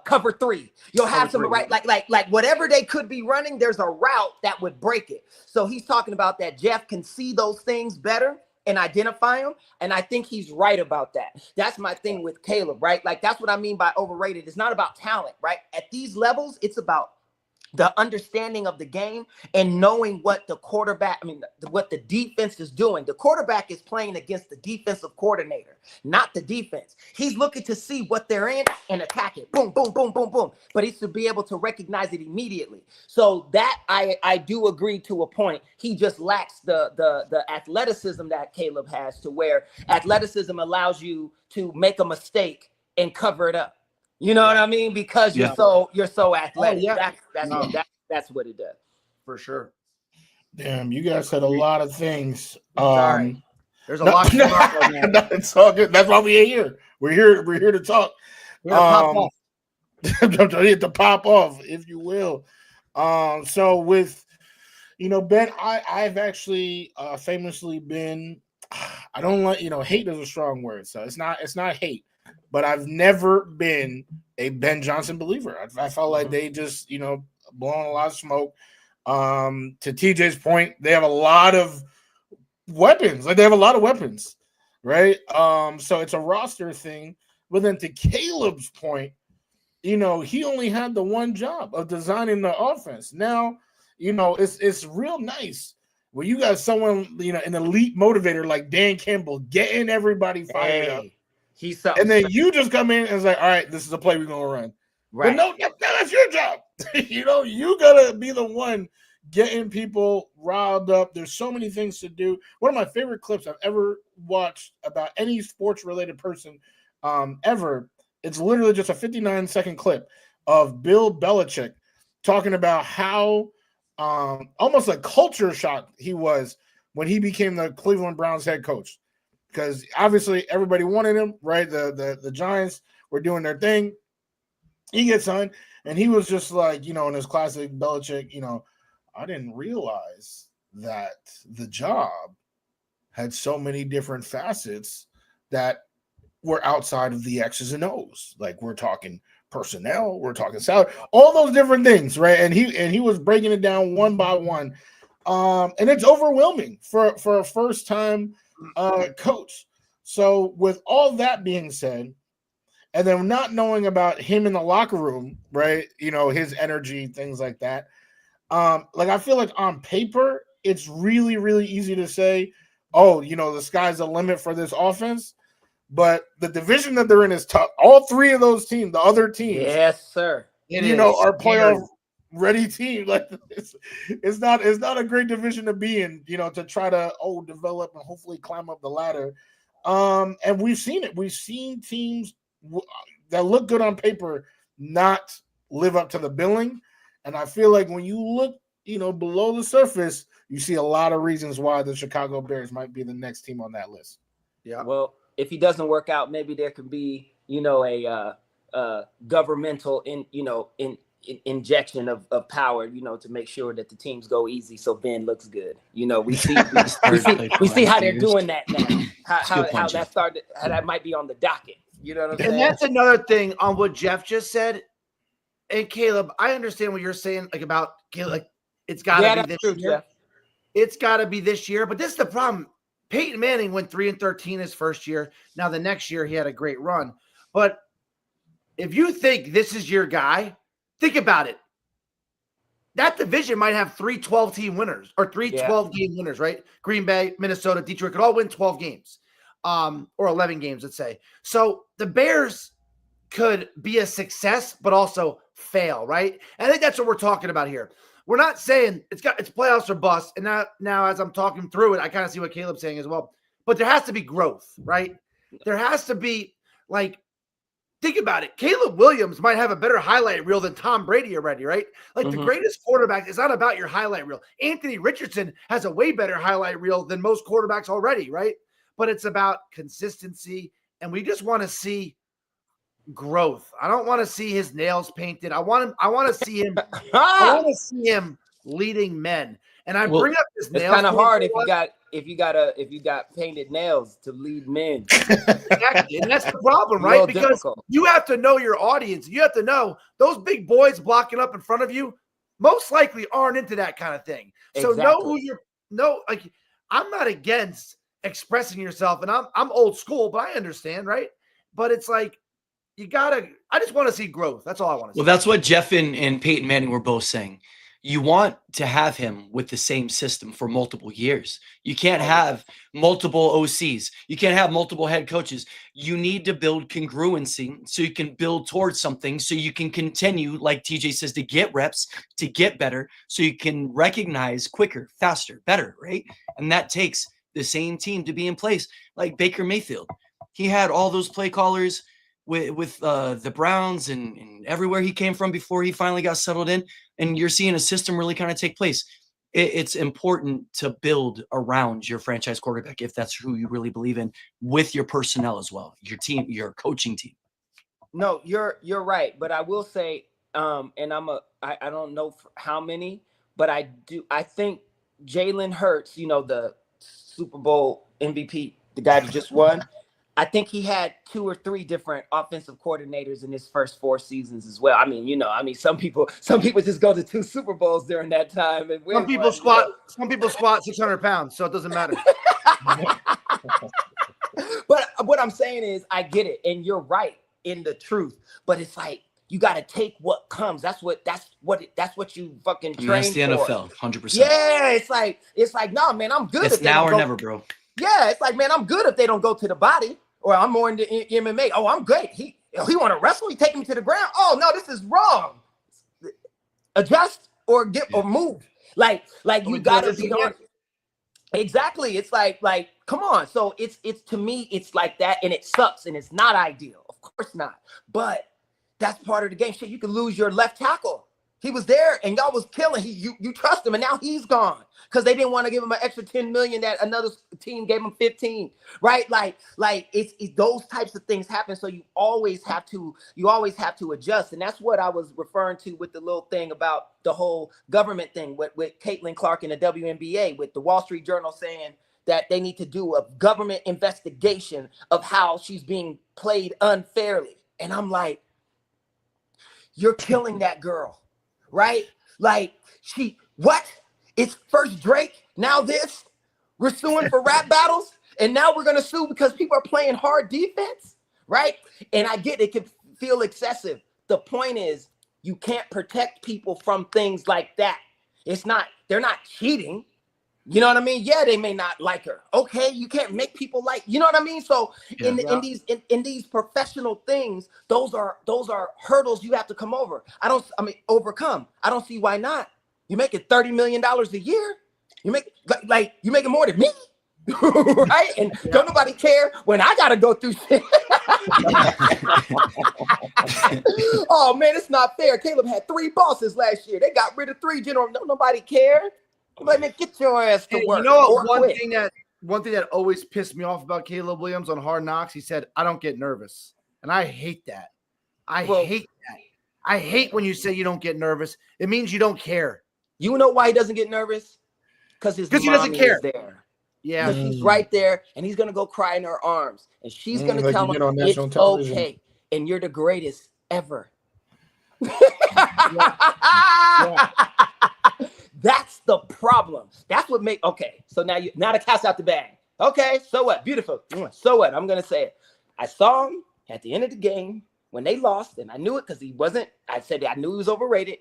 Speaker 3: cover 3. You'll have some right, like whatever they could be running, there's a route that would break it. So he's talking about that Jeff can see those things better and identify them. And I think he's right about that. That's my thing with Caleb, right? Like that's what I mean by overrated. It's not about talent, right? At these levels, it's about the understanding of the game and knowing what the quarterback, what the defense is doing. The quarterback is playing against the defensive coordinator, not the defense. He's looking to see what they're in and attack it. Boom, boom, boom, boom, boom. But he's to be able to recognize it immediately. So that I do agree to a point. He just lacks the athleticism that Caleb has, to where athleticism allows you to make a mistake and cover it up. You know what I mean? Because you're so athletic. That's what it does.
Speaker 2: For sure.
Speaker 1: Damn, you guys said a lot of things.
Speaker 2: Sorry. There's a lot going on right now.
Speaker 1: It's all good. That's why we're here. We're here to talk.
Speaker 2: We're gonna pop off.
Speaker 1: To pop off, if you will. So with Ben, I've actually famously been, I don't like, hate is a strong word. So it's not hate. But I've never been a Ben Johnson believer. I felt like they just, blowing a lot of smoke. To TJ's point, they have a lot of weapons. Like they have a lot of weapons, right? So it's a roster thing. But then to Caleb's point, he only had the one job of designing the offense. Now, it's real nice when you got someone, an elite motivator like Dan Campbell getting everybody fired up. And then you just come in and it's like, all right, this is a play we're going to run. Right. But no, that's your job. You got to be the one getting people riled up. There's so many things to do. One of my favorite clips I've ever watched about any sports-related person ever. It's literally just a 59-second clip of Bill Belichick talking about how almost a culture shock he was when he became the Cleveland Browns head coach. Because obviously everybody wanted him, right? The Giants were doing their thing. He gets signed, and he was just like, in his classic Belichick, I didn't realize that the job had so many different facets that were outside of the X's and O's. Like, we're talking personnel, we're talking salary, all those different things, right? And he was breaking it down one by one. And it's overwhelming for a first-time coach. So with all that being said, and then not knowing about him in the locker room, right? His energy, things like that. I feel like on paper, it's really, really easy to say, oh, the sky's the limit for this offense. But the division that they're in is tough. All three of those teams, the other teams,
Speaker 3: yes, sir,
Speaker 1: are playoff ready team. Like, it's not a great division to be in, to try to develop and hopefully climb up the ladder. And we've seen it. We've seen teams that look good on paper not live up to the billing. And I feel like when you look, below the surface, you see a lot of reasons why the Chicago Bears might be the next team on that list.
Speaker 2: Yeah.
Speaker 3: Well, if he doesn't work out, maybe there could be, a governmental injection of power, to make sure that the teams go easy. So Ben looks good. We see how they're doing that now. How that started, how that might be on the docket. You know what I'm saying?
Speaker 2: And that's another thing on what Jeff just said. And Caleb, I understand what you're saying, about Caleb. It's got to be this year. Jeff. It's got to be this year. But this is the problem. Peyton Manning went 3-13 his first year. Now the next year he had a great run. But if you think this is your guy, think about it. That division might have 3 12-team winners or 3 12-game winners, right? Green Bay, Minnesota, Detroit could all win 12 games, or 11 games, let's say. So the Bears could be a success, but also fail, right? And I think that's what we're talking about here. We're not saying it's playoffs or bust. And now as I'm talking through it, I kind of see what Caleb's saying as well. But there has to be growth, right? There has to be, think about it. Caleb Williams might have a better highlight reel than Tom Brady already, right? The greatest quarterback is not about your highlight reel. Anthony Richardson has a way better highlight reel than most quarterbacks already, right? But it's about consistency, and we just want to see growth. I don't want to see his nails painted. I want to see him. I want to see him leading men. And I bring up this nails.
Speaker 3: It's kind of hard if you got painted nails to lead men.
Speaker 2: Exactly. And that's the problem, right? Because difficult. You have to know your audience. You have to know those big boys blocking up in front of you most likely aren't into that kind of thing. So know who I'm not against expressing yourself, and I'm old school, but I understand, right? But it's I just want to see growth. That's all I want to see.
Speaker 4: Well, that's what Jeff and Peyton Manning were both saying. You want to have him with the same system for multiple years. You can't have multiple OCs. You can't have multiple head coaches. You need to build congruency so you can build towards something, so you can continue, like TJ says, to get reps, to get better, so you can recognize quicker, faster, better, right? And that takes the same team to be in place. Like Baker Mayfield. He had all those play callers with the Browns and everywhere he came from before he finally got settled in. And you're seeing a system really kind of take place. It's important to build around your franchise quarterback, if that's who you really believe in, with your personnel as well, your team, your coaching team.
Speaker 3: No, you're right. But I will say, and I don't know how many, but I think Jalen Hurts, the Super Bowl MVP, the guy that just won, I think he had 2 or 3 different offensive coordinators in his first 4 seasons as well. Some people just go to 2 Super Bowls during that time. And
Speaker 2: some people squat 600 pounds, so it doesn't matter.
Speaker 3: But what I'm saying is, I get it, and you're right in the truth. But it's you got to take what comes. That's what you fucking train for.
Speaker 4: That's the NFL, 100%.
Speaker 3: Yeah, it's like, nah, man, I'm good.
Speaker 4: It's now or never, bro.
Speaker 3: Yeah, it's like, man, I'm good if they don't go to the body. Or I'm more into MMA. Oh, I'm great. He want to wrestle. He taking me to the ground. Oh no, this is wrong. Adjust or move. Like you gotta be on. Exactly. It's like Come on. So it's to me, it's like that, and it sucks, and it's not ideal. Of course not. But that's part of the game. Shit, you can lose your left tackle. He was there, and y'all was killing. You trust him, and now he's gone because they didn't want to give him an extra 10 million that another team gave him 15. Right? Like it's those types of things happen. So you always have to adjust, and that's what I was referring to with the little thing about the whole government thing with Caitlin Clark in the WNBA, with the Wall Street Journal saying that they need to do a government investigation of how she's being played unfairly. And I'm like, you're killing that girl, right? Like what? It's first Drake, now this. We're suing for rap battles, and now we're gonna sue because people are playing hard defense, right? And I get it can feel excessive. The point is, you can't protect people from things like that. They're not cheating. You know what I mean? Yeah, they may not like her. Okay, you can't make people like, you know what I mean? So in these professional things, those are hurdles you have to overcome. I don't see why not. You making $30 million a year. You make you making more than me. Right? And don't nobody care when I gotta go through shit. Oh man, it's not fair. Caleb had 3 bosses last year. They got rid of 3 general. Don't nobody care. Like, man, get your ass to work.
Speaker 2: You know what? One thing that always pissed me off about Caleb Williams on Hard Knocks, he said, "I don't get nervous," and I hate that. I hate that. I hate when you say you don't get nervous. It means you don't care.
Speaker 3: You know why he doesn't get nervous? Because he doesn't care. There. Yeah, she's right there, and he's gonna go cry in her arms, and she's gonna tell him it's okay, and you're the greatest ever. That's the problem. That's what so now the cat's out the bag. Okay, so what? Beautiful. So what? I'm gonna say it. I saw him at the end of the game when they lost, and I knew it because he wasn't. I said I knew he was overrated.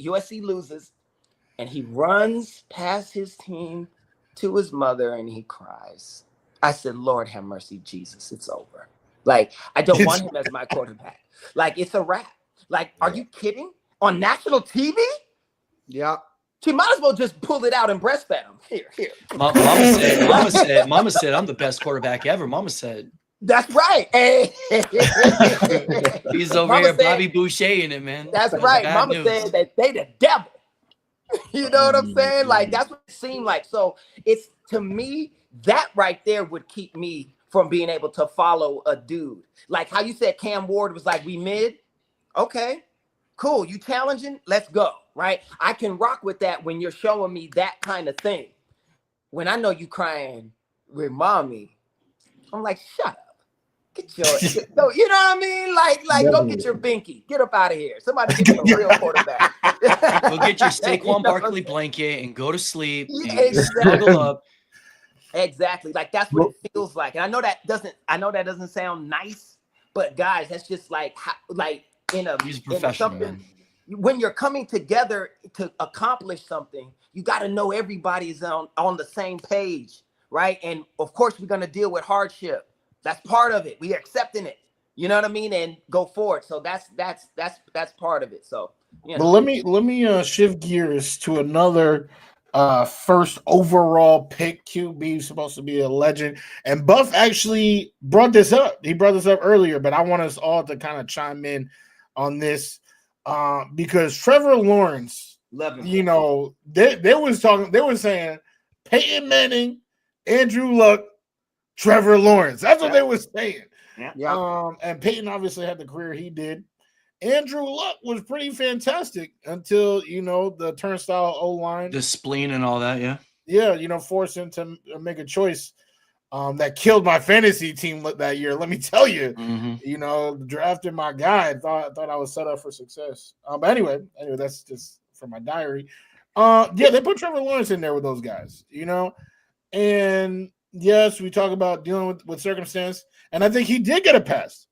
Speaker 3: USC loses, and he runs past his team to his mother, and he cries. I said, Lord have mercy, Jesus, it's over. Like, I don't want him as my quarterback. Like, it's a wrap. Like, are you kidding? On national TV?
Speaker 2: Yeah.
Speaker 3: She might as well just pull it out and breastfed him. Here.
Speaker 4: Mama said, I'm the best quarterback ever. Mama said.
Speaker 3: That's right. Hey.
Speaker 4: He's over here, Bobby Boucher in it, man.
Speaker 3: That's right. Mama said that they the devil. You know what I'm saying? Like, that's what it seemed like. So it's, to me, that right there would keep me from being able to follow a dude. Like how you said Cam Ward was like, we mid. Okay, cool. You challenging? Let's go. Right? I can rock with that when you're showing me that kind of thing. When I know you crying with mommy, I'm like, shut up. Get your, you know what I mean? Like, go get your binky. Get up out of here. Somebody get a real quarterback.
Speaker 4: Go get your Saquon Barkley blanket and go to sleep. And snuggle up.
Speaker 3: Exactly. Like, that's what it feels like. And I know that doesn't sound nice, but guys, that's just like in something. When you're coming together to accomplish something, you got to know everybody's on the same page, right? And of course, we're going to deal with hardship. That's part of it. We are accepting it. You know what I mean? And go forward. So that's part of it. So, you know.
Speaker 1: But let me shift gears to another first overall pick. QB supposed to be a legend, and Buff actually brought this up. He brought this up earlier, but I want us all to kind of chime in on this because Trevor Lawrence, you know, they were saying Peyton Manning, Andrew Luck, Trevor Lawrence. That's what they were saying. Yeah. And Peyton obviously had the career he did. Andrew Luck was pretty fantastic until, you know, the turnstile O-line.
Speaker 4: The spleen and all that, yeah.
Speaker 1: Yeah, you know, forced him to make a choice that killed my fantasy team that year. Let me tell you, you know, drafted my guy. Thought I was set up for success. But anyway, that's just for my diary. Yeah, they put Trevor Lawrence in there with those guys, you know. And yes, we talk about dealing with circumstance. And I think he did get a pass.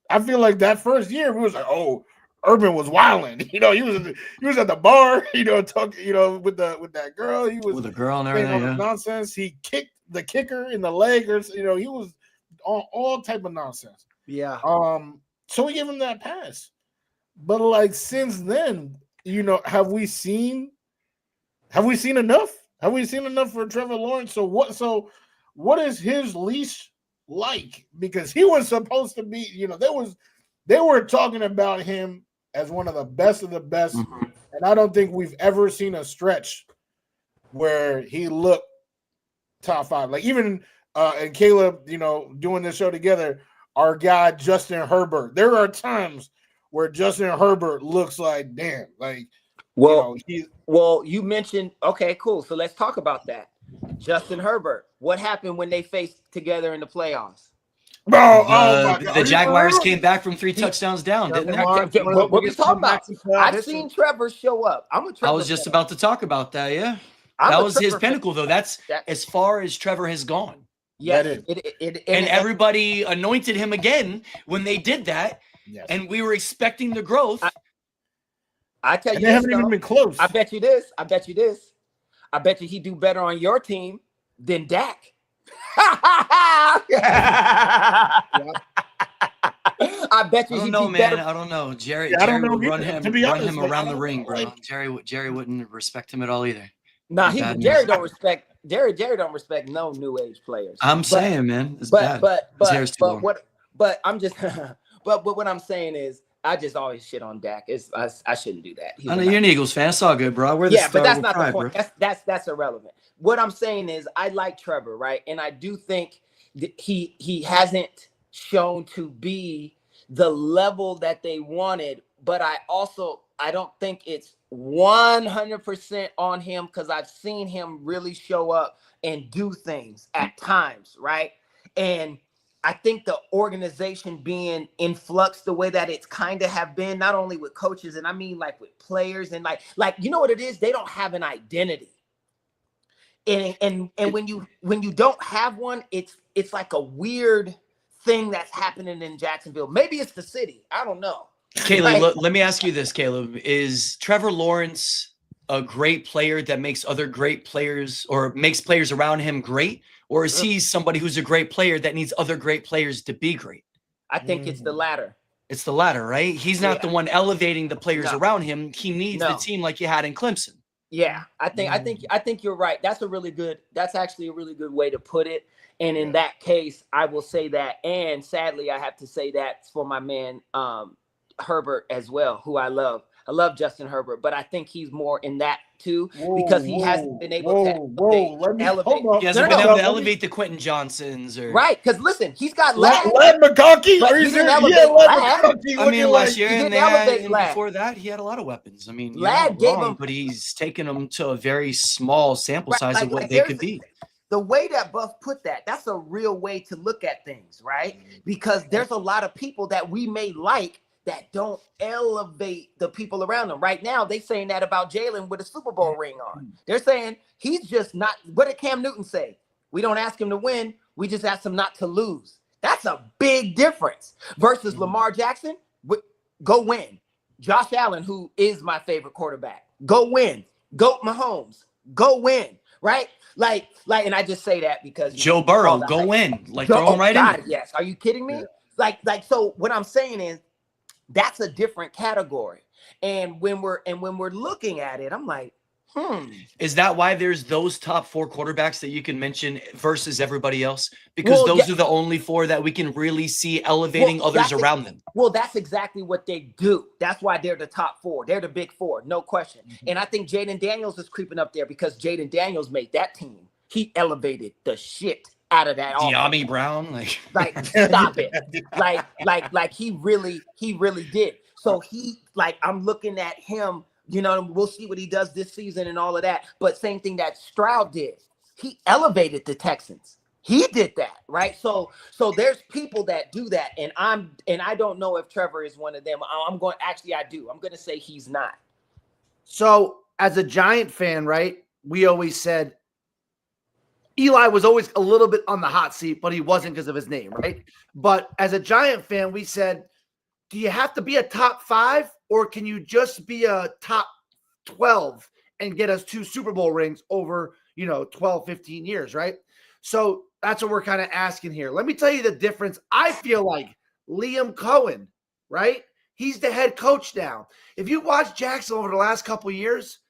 Speaker 1: I feel like that first year, we was like, oh, Urban was wilding. You know, he was at the bar, you know, talking, you know, with that girl. He was
Speaker 4: with a girl and everything.
Speaker 1: Yeah. Nonsense. He kicked the kicker in the leg, or you know, he was on all type of nonsense.
Speaker 2: Yeah.
Speaker 1: So we gave him that pass. But like since then, you know, have we seen enough? Have we seen enough for Trevor Lawrence? So what is his leash like? Because he was supposed to be, they were talking about him as one of the best,
Speaker 3: Mm-hmm.
Speaker 1: and I don't think we've ever seen a stretch where he looked top 5. Like even and Caleb, doing this show together, our guy Justin Herbert. There are times where Justin Herbert looks like, damn, like,
Speaker 3: well, you mentioned, okay, cool. So let's talk about that. Justin Herbert. What happened when they faced together in the playoffs?
Speaker 1: Bro,
Speaker 4: the Jaguars came back from 3 touchdowns down, didn't they?
Speaker 3: What we talking about? I've seen Trevor show up. I'm a Trevor.
Speaker 4: I was just about to talk about that. Yeah, that was his pinnacle, though. That's as far as Trevor has gone.
Speaker 3: Yeah,
Speaker 4: and everybody anointed him again when they did that, and we were expecting the growth.
Speaker 3: I tell you,
Speaker 1: they haven't even been close.
Speaker 3: I bet you this. I bet you he do better on your team than Dak. I bet you
Speaker 4: I don't know, man. I don't know. Jerry would run him around the ring, bro. Jerry wouldn't respect him at all either.
Speaker 3: Nah, Jerry don't respect no new age players.
Speaker 4: I'm saying, man, it's
Speaker 3: bad. But what I'm saying is, I just always shit on Dak. I shouldn't do that.
Speaker 4: I know you're an Eagles fan. It's all good, bro. But
Speaker 3: that's not the point. That's irrelevant. What I'm saying is, I like Trevor, right? And I do think that he hasn't shown to be the level that they wanted. But I don't think it's 100% on him, because I've seen him really show up and do things at times, right? And I think the organization being in flux the way that it's kind of have been, not only with coaches, and I mean like with players, and like you know what it is? They don't have an identity. And when you don't have one, it's like a weird thing that's happening in Jacksonville. Maybe it's the city. I don't know.
Speaker 4: Caleb, let me ask you this, Caleb. Is Trevor Lawrence a great player that makes other great players, or makes players around him great? Or is he somebody who's a great player that needs other great players to be great?
Speaker 3: I think it's the latter.
Speaker 4: It's the latter, right? He's not the one elevating the players around him. He needs the team like you had in Clemson.
Speaker 3: Yeah, I think you're right. That's actually a really good way to put it. And in that case, I will say that. And sadly, I have to say that for my man Herbert as well, who I love. I love Justin Herbert, but I think he's more in that too, because he hasn't been able to elevate.
Speaker 4: He hasn't been able to elevate the Quentin Johnsons, or
Speaker 3: right? Because listen, he's got Ladd
Speaker 1: McCarthy.
Speaker 4: I mean, last year and before that, he had a lot of weapons. I mean,
Speaker 3: Ladd gave him,
Speaker 4: but he's taken them to a very small sample size of what they could be.
Speaker 3: The way that Buff put that's a real way to look at things, right? Because there's a lot of people that we may like that don't elevate the people around them. Right now, they saying that about Jalen with a Super Bowl ring on. They're saying he's just not. What did Cam Newton say? We don't ask him to win. We just ask him not to lose. That's a big difference versus Lamar Jackson. Go win. Josh Allen, who is my favorite quarterback, go win. Go Mahomes, go win. Right? Like, and I just say that because
Speaker 4: Joe Burrow, go win. Like, throw him right in.
Speaker 3: Yes. Are you kidding me? Yeah. Like. So what I'm saying is, that's a different category. And when we're looking at it, I'm like,
Speaker 4: Is that why there's those top 4 quarterbacks that you can mention versus everybody else? Because those are the only 4 that we can really see elevating others around them.
Speaker 3: Well, that's exactly what they do. That's why they're the top 4. They're the big 4, no question. And I think Jaden Daniels is creeping up there because Jaden Daniels made that team. He elevated the shit out of that.
Speaker 4: De'Ami Brown,
Speaker 3: like stop it. Like he really did. So I'm looking at him, we'll see what he does this season and all of that. But same thing that Stroud did. He elevated the Texans. He did that, right? So there's people that do that, and I don't know if Trevor is one of them. I do. I'm going to say he's not.
Speaker 2: So as a Giant fan, right, we always said Eli was always a little bit on the hot seat, but he wasn't because of his name, right? But as a Giant fan, we said, do you have to be a top 5, or can you just be a top 12 and get us 2 Super Bowl rings over, 12, 15 years, right? So that's what we're kind of asking here. Let me tell you the difference. I feel like Liam Cohen, right? He's the head coach now. If you watch Jackson over the last couple of years,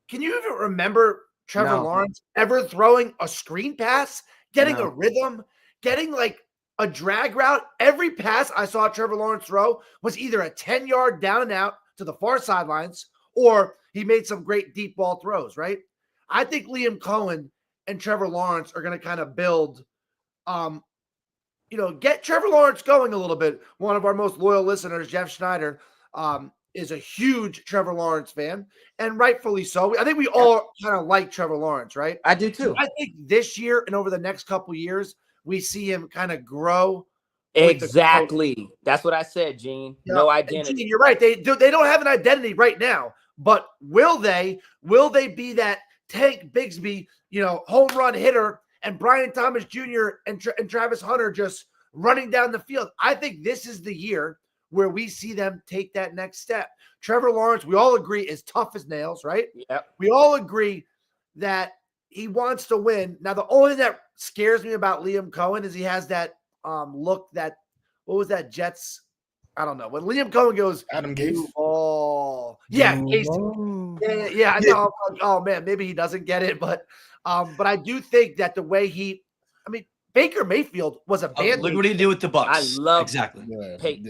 Speaker 2: can you even remember Trevor Lawrence ever throwing a screen pass, getting a rhythm, getting like a drag route. Every pass I saw Trevor Lawrence throw was either a 10-yard down and out to the far sidelines, or he made some great deep ball throws, right? I think Liam Cohen and Trevor Lawrence are going to kind of build, get Trevor Lawrence going a little bit. One of our most loyal listeners, Jeff Schneider, is a huge Trevor Lawrence fan, and rightfully so. I think we all kind of like Trevor Lawrence, right?
Speaker 3: I do too.
Speaker 2: I think this year and over the next couple years, we see him kind of grow.
Speaker 3: Exactly. That's what I said, Gene. No identity.
Speaker 2: Gene, you're right. They don't have an identity right now, but will they be that Tank Bigsby, home run hitter, and Brian Thomas Jr. and Travis Hunter just running down the field? I think this is the year where we see them take that next step. Trevor Lawrence, we all agree, is tough as nails, right?
Speaker 3: Yep.
Speaker 2: We all agree that he wants to win. Now, the only thing that scares me about Liam Cohen is he has that look that, what was that, Jets? I don't know. When Liam Cohen goes,
Speaker 1: Adam Gase.
Speaker 2: Oh, yeah, Gase. Yeah. I know. Oh man, maybe he doesn't get it, but I do think that the way Baker Mayfield was a band.
Speaker 4: Look what he did with the Bucs.
Speaker 3: I love
Speaker 4: exactly.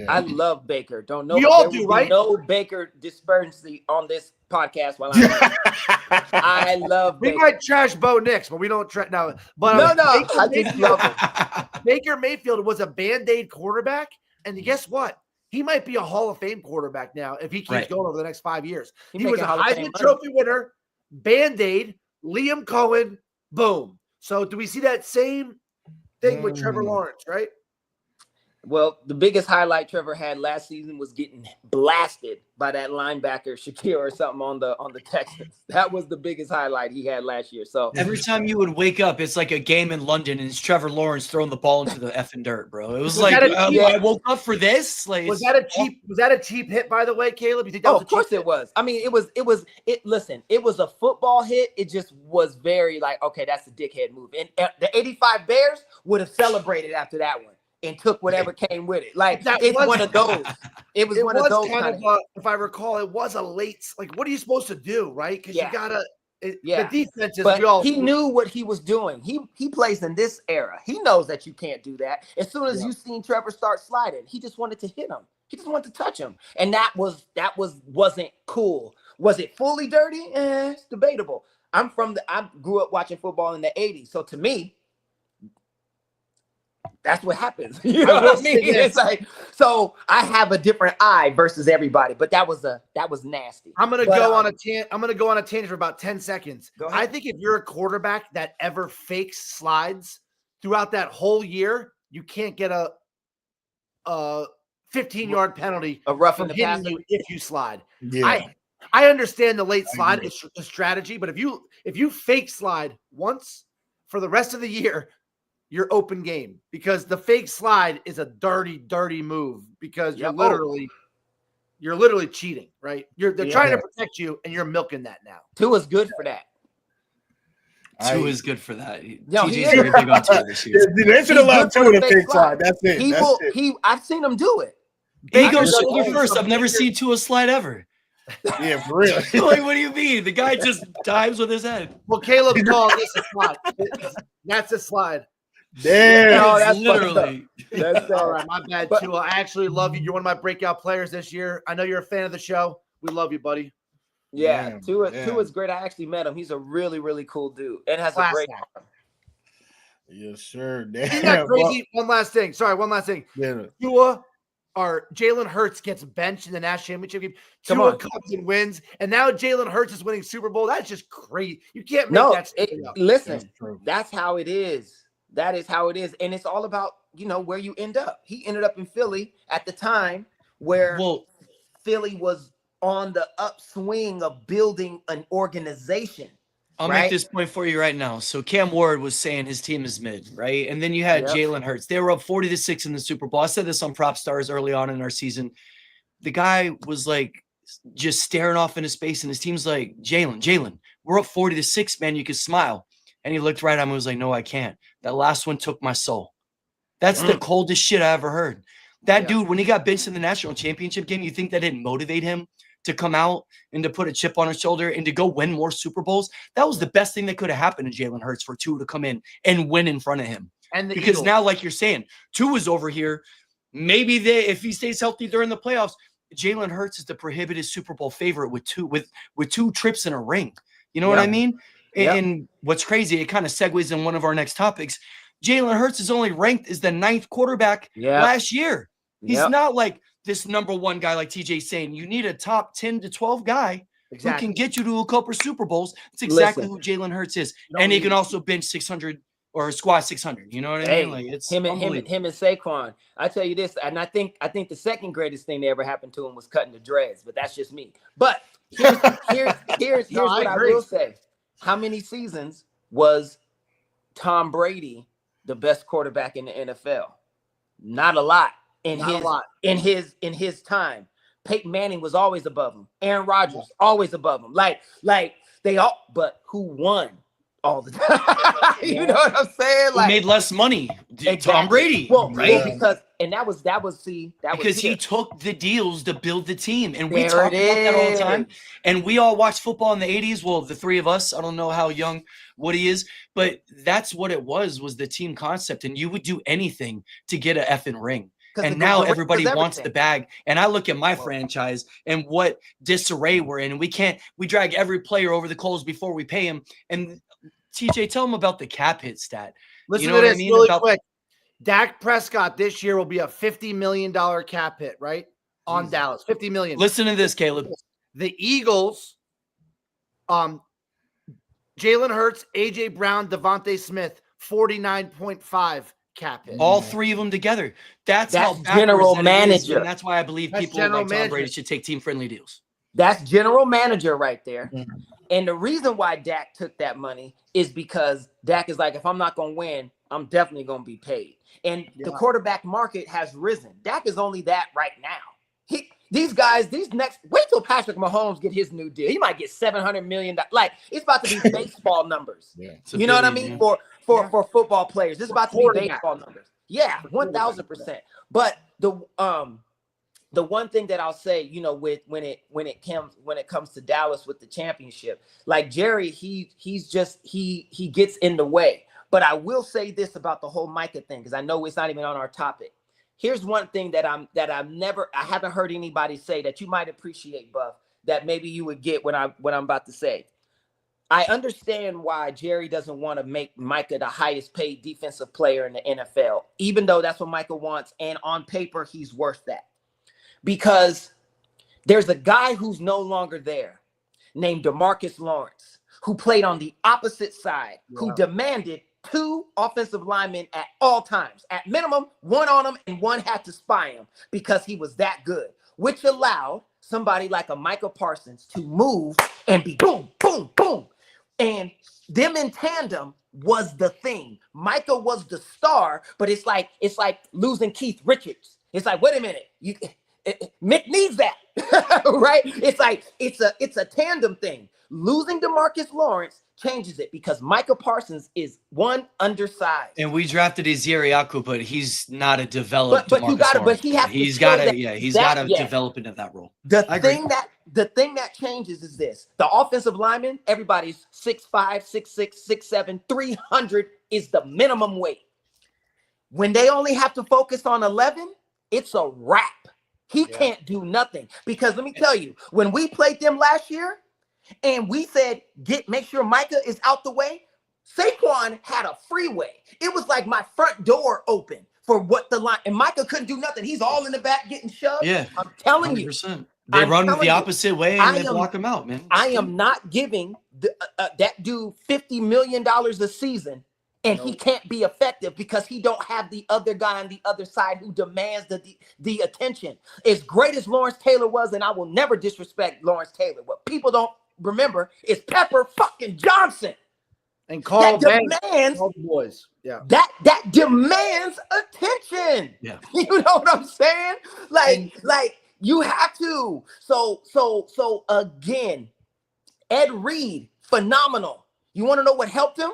Speaker 3: I love Baker. Don't know.
Speaker 2: We all do, right?
Speaker 3: No Baker disparity on this podcast. While I love.
Speaker 2: We
Speaker 3: Baker.
Speaker 2: might trash Bo Nix, but we don't now. But
Speaker 3: no. I just love it.
Speaker 2: Baker Mayfield was a Band-Aid quarterback, and guess what? He might be a Hall of Fame quarterback now if he keeps going over the next 5 years. He was a Heisman Trophy winner, Band-Aid, Liam Cohen, boom. So do we see that same thing with Trevor Lawrence, right?
Speaker 3: Well, the biggest highlight Trevor had last season was getting blasted by that linebacker Shakir or something on the Texans. That was the biggest highlight he had last year. So
Speaker 4: every time you would wake up, it's like a game in London, and it's Trevor Lawrence throwing the ball into the effing dirt, bro. It was like I woke up for this. Like,
Speaker 2: was that a cheap hit, by the way, Caleb? You think that was
Speaker 3: of course it was. I mean, it was. Listen, it was a football hit. It just was very like, okay, that's a dickhead move. And the 85 Bears would have celebrated after that one and took whatever came with it. Like, it's one of those. It was one of those
Speaker 2: kind of if I recall, it was a late, like, what are you supposed to do, right? Because you gotta, the defense is.
Speaker 3: But he knew what he was doing. He plays in this era. He knows that you can't do that. As soon as you seen Trevor start sliding, he just wanted to hit him. He just wanted to touch him, and that wasn't cool. Was it fully dirty? It's debatable. I grew up watching football in the '80s, so to me, that's what happens. You know what I mean? It's like, so I have a different eye versus everybody, but that was nasty.
Speaker 2: I'm gonna go on a tangent for about 10 seconds. I think if you're a quarterback that ever fakes slides throughout that whole year, you can't get a 15-yard penalty
Speaker 3: a roughing the passer
Speaker 2: if you slide.
Speaker 1: Yeah.
Speaker 2: I understand the late slide is a strategy, but if you fake slide once for the rest of the year, you're open game, because the fake slide is a dirty move, because you're literally cheating, right? They're trying to protect you, and you're milking that now.
Speaker 3: Tua is good for that.
Speaker 4: Tua is good for that.
Speaker 3: No,
Speaker 4: TJ's very big on Tua this year.
Speaker 1: They should allow Tua to fake slide. That's it.
Speaker 3: I've seen him do it.
Speaker 4: He goes shoulder first. I've never seen Tua slide ever.
Speaker 1: Yeah, for real.
Speaker 4: Like, what do you mean? The guy just dives with his head.
Speaker 2: Well, Caleb called this a slide. That's a slide.
Speaker 1: Damn.
Speaker 3: No, that's
Speaker 4: literally.
Speaker 2: That's all right. My bad, Tua. I actually love you. You're one of my breakout players this year. I know you're a fan of the show. We love you, buddy.
Speaker 3: Yeah, Tua's great. I actually met him. He's a really, really cool dude and has a great arm.
Speaker 1: Yes, sir. Damn.
Speaker 2: Isn't that crazy? One last thing.
Speaker 1: Yeah.
Speaker 2: Tua or Jalen Hurts gets benched in the national championship game. Tua comes and wins, and now Jalen Hurts is winning Super Bowl. That's just crazy. You can't make that up.
Speaker 3: Listen, that's how it is. That is how it is. And it's all about, where you end up. He ended up in Philly at the time where Philly was on the upswing of building an organization.
Speaker 4: I'll make this point for you right now. So Cam Ward was saying his team is mid, right? And then you had Jalen Hurts. They were up 40-6 in the Super Bowl. I said this on Prop Stars early on in our season. The guy was like just staring off into space, and his team's like, Jalen, we're up 40-6, man. You can smile. And he looked right at him and was like, no, I can't. That last one took my soul. That's the coldest shit I ever heard. That dude, when he got benched in the national championship game, you think that didn't motivate him to come out and to put a chip on his shoulder and to go win more Super Bowls. That was the best thing that could have happened to Jalen Hurts for Tua to come in and win in front of him.
Speaker 2: And the
Speaker 4: because
Speaker 2: Eagles.
Speaker 4: now, like you're saying, Tua's over here. Maybe if he stays healthy during the playoffs, Jalen Hurts is the prohibited Super Bowl favorite with two trips in a ring. You know what I mean? And what's crazy, it kind of segues in one of our next topics. Jalen Hurts is only ranked as the 9th quarterback last year. He's not like this number one guy like TJ's saying. You need a top 10 to 12 guy who can get you to a couple Super Bowls. It's exactly who Jalen Hurts is. And he can also bench 600 or squat 600. You know what I mean? Like it's
Speaker 3: him and Saquon. I tell you this, and I think the second greatest thing that ever happened to him was cutting the dreads, but that's just me. But here's what I will say. How many seasons was Tom Brady the best quarterback in the NFL? Not a lot. In his time. Peyton Manning was always above him. Aaron Rodgers always above him. Like they all, but who won all the time? You know what I'm saying?
Speaker 4: Like, who made less money? Tom Brady.
Speaker 3: Well,
Speaker 4: right?
Speaker 3: Because he
Speaker 4: took the deals to build the team, and we talk about that all the time. And we all watched football in the 80s. Well, the three of us. I don't know how young Woody is, but that's what it was the team concept, and you would do anything to get an effing ring. And now everybody wants the bag. And I look at my franchise and what disarray we're in. And we drag every player over the coals before we pay him. And TJ, tell them about the cap hit stat.
Speaker 2: Listen to this really quick. Dak Prescott this year will be a $50 million cap hit, right? On Dallas. $50 million.
Speaker 4: Listen to this, Caleb.
Speaker 2: The Eagles, Jalen Hurts, AJ Brown, Devontae Smith, 49.5 cap hit.
Speaker 4: All three of them together. That's how
Speaker 3: general manager.
Speaker 4: And that's why I believe people like Tom Brady should take team-friendly deals.
Speaker 3: That's general manager right there. Mm-hmm. And the reason why Dak took that money is because Dak is like, if I'm not going to win, I'm definitely going to be paid. And the quarterback market has risen. Dak is only that right now. Wait till Patrick Mahomes get his new deal. He might get $700 million. Like, it's about to be baseball numbers. You know what I mean? For football players, it's about to be baseball numbers. Yeah, 1,000%. But the one thing that I'll say, you know, when it comes to Dallas with the championship, like Jerry, he gets in the way. But I will say this about the whole Micah thing, because I know it's not even on our topic. Here's one thing that I haven't heard anybody say that you might appreciate, Buff, that maybe you would get what I'm about to say. I understand why Jerry doesn't want to make Micah the highest paid defensive player in the NFL, even though that's what Micah wants. And on paper, he's worth that. Because there's a guy who's no longer there named DeMarcus Lawrence, who played on the opposite side, who demanded 2 offensive linemen at all times. At minimum, one on him and one had to spy him because he was that good, which allowed somebody like a Micah Parsons to move and be boom, boom, boom. And them in tandem was the thing. Micah was the star, but it's like losing Keith Richards. It's like, wait a minute, Mick needs that, right? It's like it's a tandem thing. Losing DeMarcus Lawrence changes it because Micah Parsons is one undersized.
Speaker 4: And we drafted Iziriaku, but he's not a developed.
Speaker 3: He's got
Speaker 4: to develop into that role.
Speaker 3: The thing that changes is this: the offensive lineman, everybody's 6'5", 6'6", 6'7", 300 is the minimum weight. When they only have to focus on 11, it's a wrap. He can't do nothing because let me tell you, when we played them last year. And we said, make sure Micah is out the way. Saquon had a freeway. It was like my front door open for what the line. And Micah couldn't do nothing. He's all in the back getting shoved.
Speaker 4: Yeah,
Speaker 3: I'm telling
Speaker 4: 100%.
Speaker 3: you.
Speaker 4: They run the opposite way and they block him out, man.
Speaker 3: I am not giving that dude $50 million a season. And he can't be effective because he don't have the other guy on the other side who demands the attention. As great as Lawrence Taylor was, and I will never disrespect Lawrence Taylor, what people don't remember is Pepper fucking Johnson
Speaker 2: and Carl
Speaker 3: Banks,
Speaker 2: boys. Yeah,
Speaker 3: that demands attention.
Speaker 4: Yeah,
Speaker 3: you know what I'm saying? Like you have to. So again, Ed Reed, phenomenal. You want to know what helped him?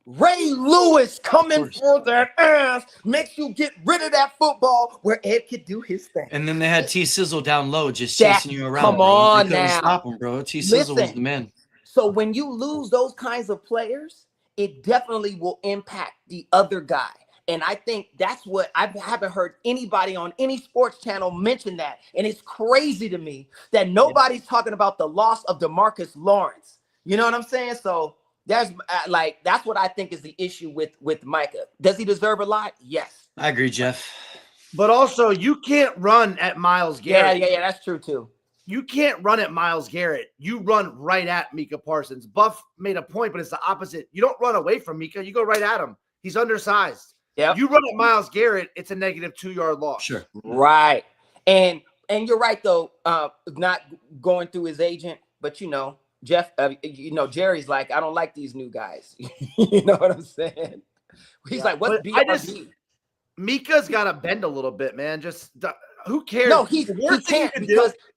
Speaker 3: Ray Lewis coming for that ass makes you get rid of that football where Ed could do his thing.
Speaker 4: And then they had T Sizzle down low, just chasing you around.
Speaker 3: Come on
Speaker 4: now,
Speaker 3: now,
Speaker 4: stop him, bro. T Sizzle was the man.
Speaker 3: So when you lose those kinds of players, it definitely will impact the other guy. And I think that's what I haven't heard anybody on any sports channel mention that. And it's crazy to me that nobody's talking about the loss of DeMarcus Lawrence. You know what I'm saying? So that's what I think is the issue with Micah. Does he deserve a lot? Yes.
Speaker 4: I agree, Jeff.
Speaker 2: But also, you can't run at Myles Garrett.
Speaker 3: Yeah, that's true too.
Speaker 2: You can't run at Myles Garrett. You run right at Micah Parsons. Buff made a point, but it's the opposite. You don't run away from Micah. You go right at him. He's undersized.
Speaker 3: Yeah.
Speaker 2: You run at Myles Garrett, it's a negative 2-yard loss.
Speaker 4: Sure.
Speaker 3: Right. And you're right though. Not going through his agent, but Jeff, Jerry's like, I don't like these new guys. You know what I'm saying? He's like, what's BRB?
Speaker 2: Micah's got to bend a little bit, man. Who cares?
Speaker 3: No, he can't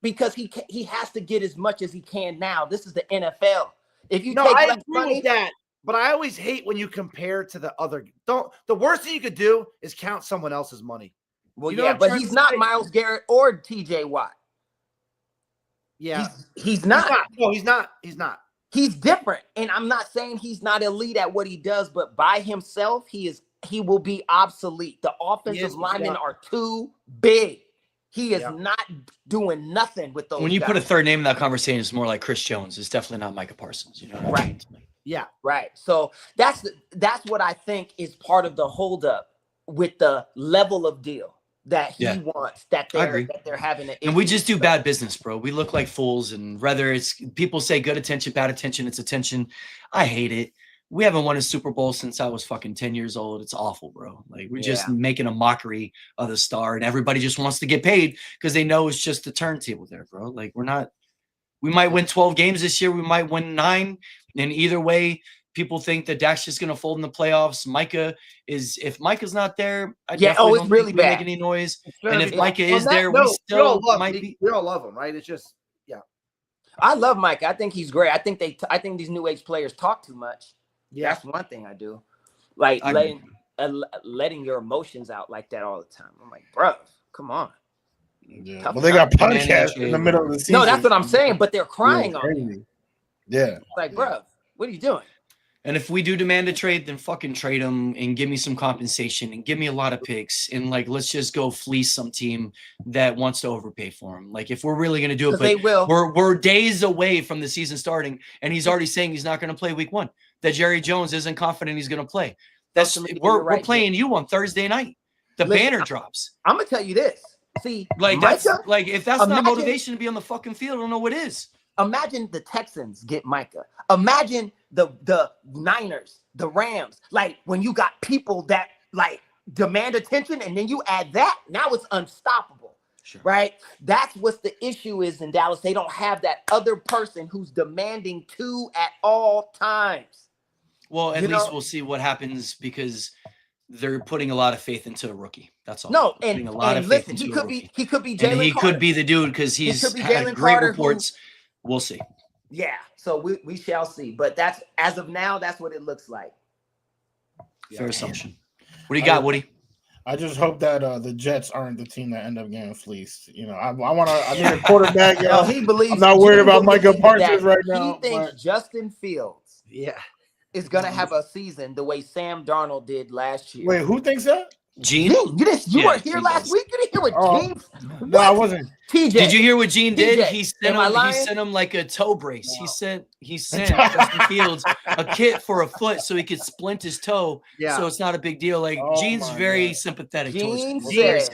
Speaker 3: because he has to get as much as he can now. This is the NFL. If you
Speaker 2: I agree with that, but I always hate when you compare to the other. The worst thing you could do is count someone else's money.
Speaker 3: Well, but he's not Myles Garrett or TJ Watt.
Speaker 2: Yeah,
Speaker 3: he's not.
Speaker 2: No, he's not. He's not.
Speaker 3: He's different, and I'm not saying he's not elite at what he does, but by himself, he will be obsolete. The offensive linemen are too big. He is not doing nothing with those.
Speaker 4: When you
Speaker 3: guys.
Speaker 4: put a third name in that conversation, it's more like Chris Jones. It's definitely not Micah Parsons. You know what I mean?
Speaker 2: Yeah.
Speaker 3: Right. So that's what I think is part of the holdup with the level of deal that he wants, that they're having.
Speaker 4: And we just do bad business, bro. We look like fools. And whether it's people say good attention, bad attention, it's attention. I hate it. We haven't won a Super Bowl since I was fucking 10 years old. It's awful, bro. Like, we're just making a mockery of the star, and everybody just wants to get paid because they know it's just the turntable there, bro. Like, we might win 12 games this year. We might win 9. And either way, people think that Dak's just going to fold in the playoffs. If Micah's not there, I definitely don't
Speaker 3: really
Speaker 4: think we
Speaker 3: bad.
Speaker 4: make any noise. And if Micah is there, we
Speaker 2: all love him, right? It's just,
Speaker 3: I love Micah. I think he's great. I think these new age players talk too much.
Speaker 2: Yeah,
Speaker 3: that's one thing I do. Like letting your emotions out like that all the time. I'm like, bro, come on.
Speaker 1: Yeah. Well, they got podcasts in the middle of the season.
Speaker 3: No, that's what I'm saying. But they're crying on me.
Speaker 1: Yeah.
Speaker 3: It's like, bro, what are you doing?
Speaker 4: And if we do demand a trade, then fucking trade him and give me some compensation and give me a lot of picks. And let's just go fleece some team that wants to overpay for him. Like, if we're really going to do it, but
Speaker 3: they will.
Speaker 4: We're days away from the season starting, and he's already saying he's not going to play week 1. That Jerry Jones isn't confident he's going to play. We're playing you on Thursday night. The banner drops.
Speaker 3: I'm going to tell you this. See,
Speaker 4: if that's not motivation to be on the fucking field, I don't know what is.
Speaker 3: Imagine the Texans get Micah. Imagine the Niners, the Rams. Like, when you got people that demand attention, and then you add that, now it's unstoppable. Sure. Right? That's what the issue is in Dallas. They don't have that other person who's demanding to at all times.
Speaker 4: Well, at least we'll see what happens, because they're putting a lot of faith into a rookie. That's all.
Speaker 3: No, and listen, he could be Jalen Carter.
Speaker 4: He could be the dude, because he's had great reports. We'll see.
Speaker 3: Yeah, so we shall see. But that's, as of now, that's what it looks like.
Speaker 4: Fair assumption. What do you got, Woody?
Speaker 1: I just hope that the Jets aren't the team that end up getting fleeced. I need a quarterback.
Speaker 3: He believes.
Speaker 1: I'm not worried about Micah Parsons right now.
Speaker 3: He thinks Justin Fields is going to have a season the way Sam Darnold did last year.
Speaker 1: Wait, who thinks that?
Speaker 4: Gene?
Speaker 3: You weren't here last week? You didn't hear what Gene?
Speaker 1: No, I wasn't.
Speaker 3: TJ.
Speaker 4: Did you hear what Gene did? He sent him like a toe brace. Wow. He sent Justin Fields a kit for a foot so he could splint his toe. Yeah. So it's not a big deal. Gene's very sympathetic towards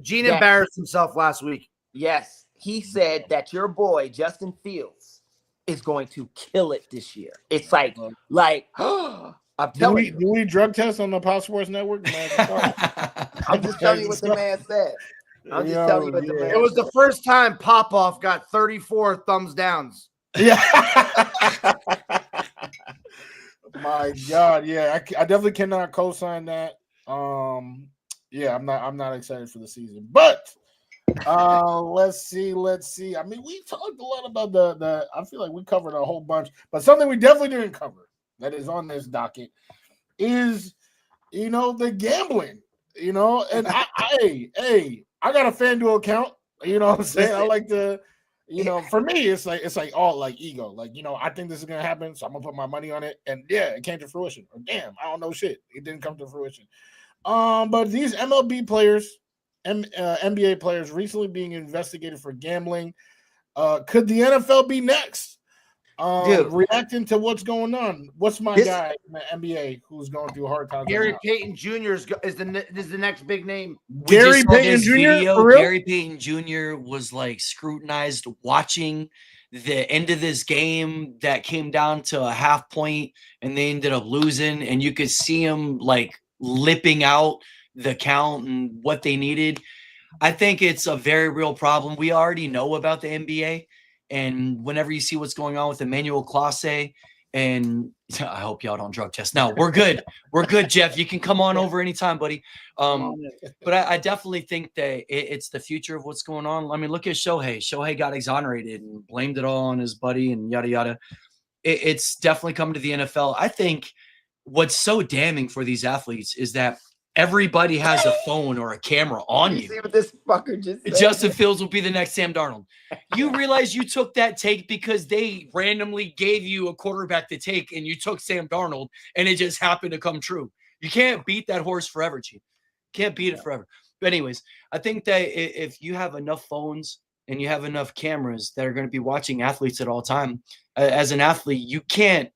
Speaker 2: Gene embarrassed himself last week.
Speaker 3: Yes. He said that your boy, Justin Fields, is going to kill it this year. It's
Speaker 1: do we drug test on the Pop Sports Network?
Speaker 3: I'm just telling you what the man said.
Speaker 2: It was the first time Popoff got 34 thumbs downs.
Speaker 1: Yeah. My God, yeah, I definitely cannot co-sign that. I'm not excited for the season, but let's see. I mean, we talked a lot about the. I feel like we covered a whole bunch, but something we definitely didn't cover that is on this docket is, the gambling, and I got a FanDuel account. You know what I'm saying? I like to, for me, it's like all like ego. Like, I think this is going to happen, so I'm going to put my money on it. And yeah, it came to fruition. Or damn, I don't know shit. It didn't come to fruition. But these MLB players, NBA players recently being investigated for gambling. Could the NFL be next? Reacting to what's going on. What's my guy in the NBA who's going through hard times?
Speaker 2: Gary Payton Jr. is the next big name.
Speaker 1: Gary Payton Jr.
Speaker 4: Gary Payton Jr. was like scrutinized watching the end of this game that came down to a half point and they ended up losing, and you could see him like lipping out the count and what they needed. I think it's a very real problem. We already know about the NBA. And whenever you see what's going on with Emmanuel Clase, and I hope y'all don't drug test. No, we're good. We're good, Jeff. You can come on over anytime, buddy. But I definitely think that it's the future of what's going on. I mean, look at Shohei. Shohei got exonerated and blamed it all on his buddy and yada, yada. It's definitely come to the NFL. I think what's so damning for these athletes is that everybody has a phone or a camera on you.
Speaker 3: See what this fucker just said?
Speaker 4: Justin Fields will be the next Sam Darnold. You realize you took that take because they randomly gave you a quarterback to take and you took Sam Darnold and it just happened to come true. You can't beat that horse forever, Chief. Can't beat it forever. But anyways, I think that if you have enough phones and you have enough cameras that are going to be watching athletes at all time, as an athlete, you can't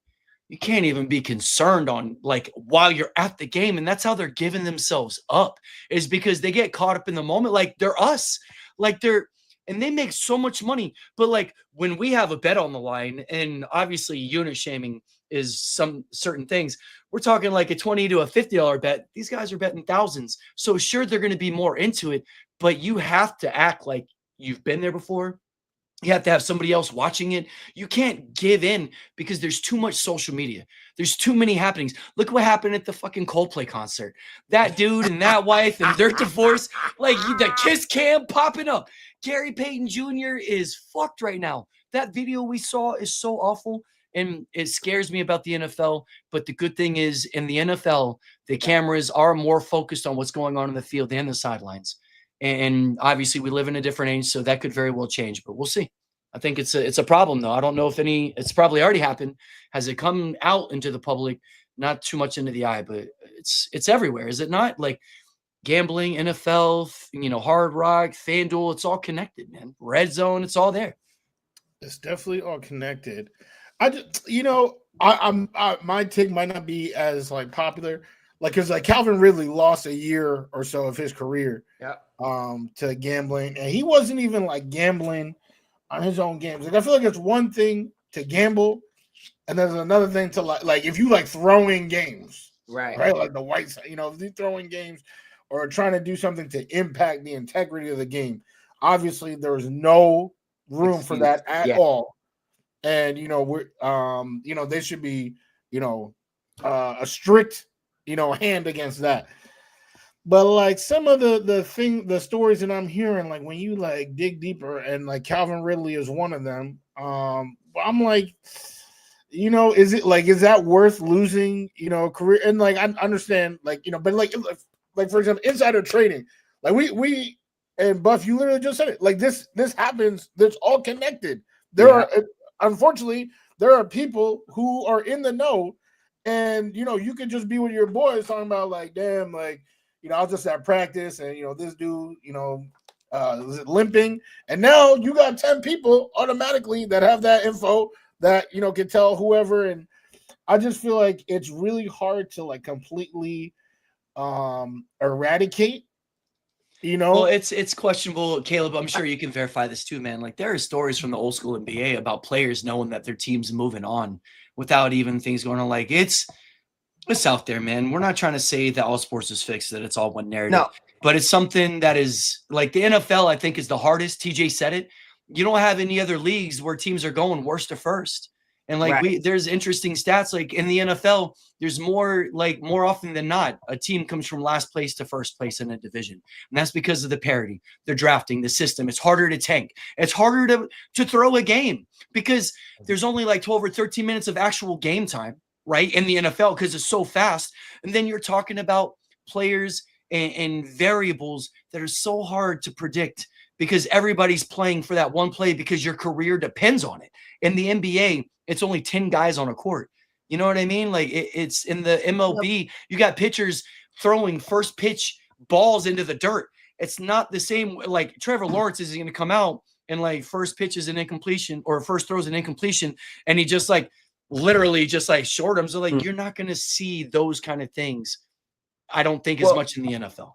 Speaker 4: even be concerned on like while you're at the game. And that's how they're giving themselves up, is because they get caught up in the moment. Like they're us, and they make so much money. But like when we have a bet on the line, and obviously unit shaming is some certain things, we're talking like a $20 to a $50 bet. These guys are betting thousands. So sure, they're going to be more into it, but you have to act like you've been there before. You have to have somebody else watching it. You can't give in because there's too much social media. There's too many happenings. Look what happened at the fucking Coldplay concert. That dude and that wife and their divorce, like the kiss cam popping up. Gary Payton Jr. is fucked right now. That video we saw is so awful, and it scares me about the NFL. But the good thing is in the NFL, the cameras are more focused on what's going on in the field and the sidelines. And obviously we live in a different age, so that could very well change, but we'll see. I think it's a problem though. I don't know if it's probably already happened. Has it come out into the public? Not too much into the eye, but it's everywhere. Is it not? Like gambling, NFL, Hard Rock, FanDuel, it's all connected, man. Red Zone, it's all there.
Speaker 1: It's definitely all connected. I just, my take might not be as like popular. Like, cause like Calvin Ridley lost a year or so of his career to gambling. And he wasn't even like gambling on his own games. Like, I feel like it's one thing to gamble, and there's another thing to like if you like throwing games. Right. Like the white side, if you're throwing games or trying to do something to impact the integrity of the game. Obviously, there was no room for that at all. And we're they should be, a strict hand against that. But like some of the stories that I'm hearing, like when you like dig deeper, and like Calvin Ridley is one of them, I'm like, is that worth losing, career? And like I understand, like, but like for example, insider trading, like we and Buff, you literally just said it. Like this happens, it's all connected. Unfortunately, there are people who are in the know. And, you could just be with your boys talking about like, damn, like, I was just at practice and, this dude, was limping. And now you got 10 people automatically that have that info that, can tell whoever. And I just feel like it's really hard to like completely eradicate,
Speaker 4: Well, it's questionable, Caleb. I'm sure you can verify this too, man. Like there are stories from the old school NBA about players knowing that their team's moving on without even things going on. Like it's out there, man. We're not trying to say that all sports is fixed, that it's all one narrative. No. But it's something that is like the NFL, I think, is the hardest. TJ said it. You don't have any other leagues where teams are going worst to first. And like there's interesting stats. Like in the NFL, there's more often than not, a team comes from last place to first place in a division. And that's because of the parity, the drafting, the system. It's harder to tank. It's harder to throw a game because there's only like 12 or 13 minutes of actual game time. right, in the NFL because it's so fast. And then you're talking about players and variables that are so hard to predict because everybody's playing for that one play because your career depends on it. In the NBA, it's only 10 guys on a court. You know what I mean? Like it's in the MLB, you got pitchers throwing first pitch balls into the dirt. It's not the same. Like Trevor Lawrence is going to come out and like first pitch is an incompletion or first throws an incompletion. And he just like literally just like short him. So like, you're not going to see those kind of things. I don't think as much in the NFL.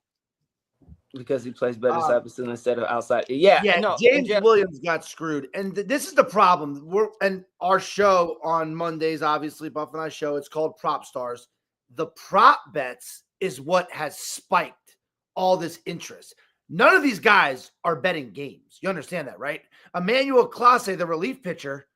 Speaker 3: Because he plays better side pursuit instead of outside. Yeah. No,
Speaker 2: James Williams got screwed. And this is the problem. And our show on Mondays, obviously, Buff and I show, it's called Prop Stars. The prop bets is what has spiked all this interest. None of these guys are betting games. You understand that, right? Emmanuel Clase, the relief pitcher,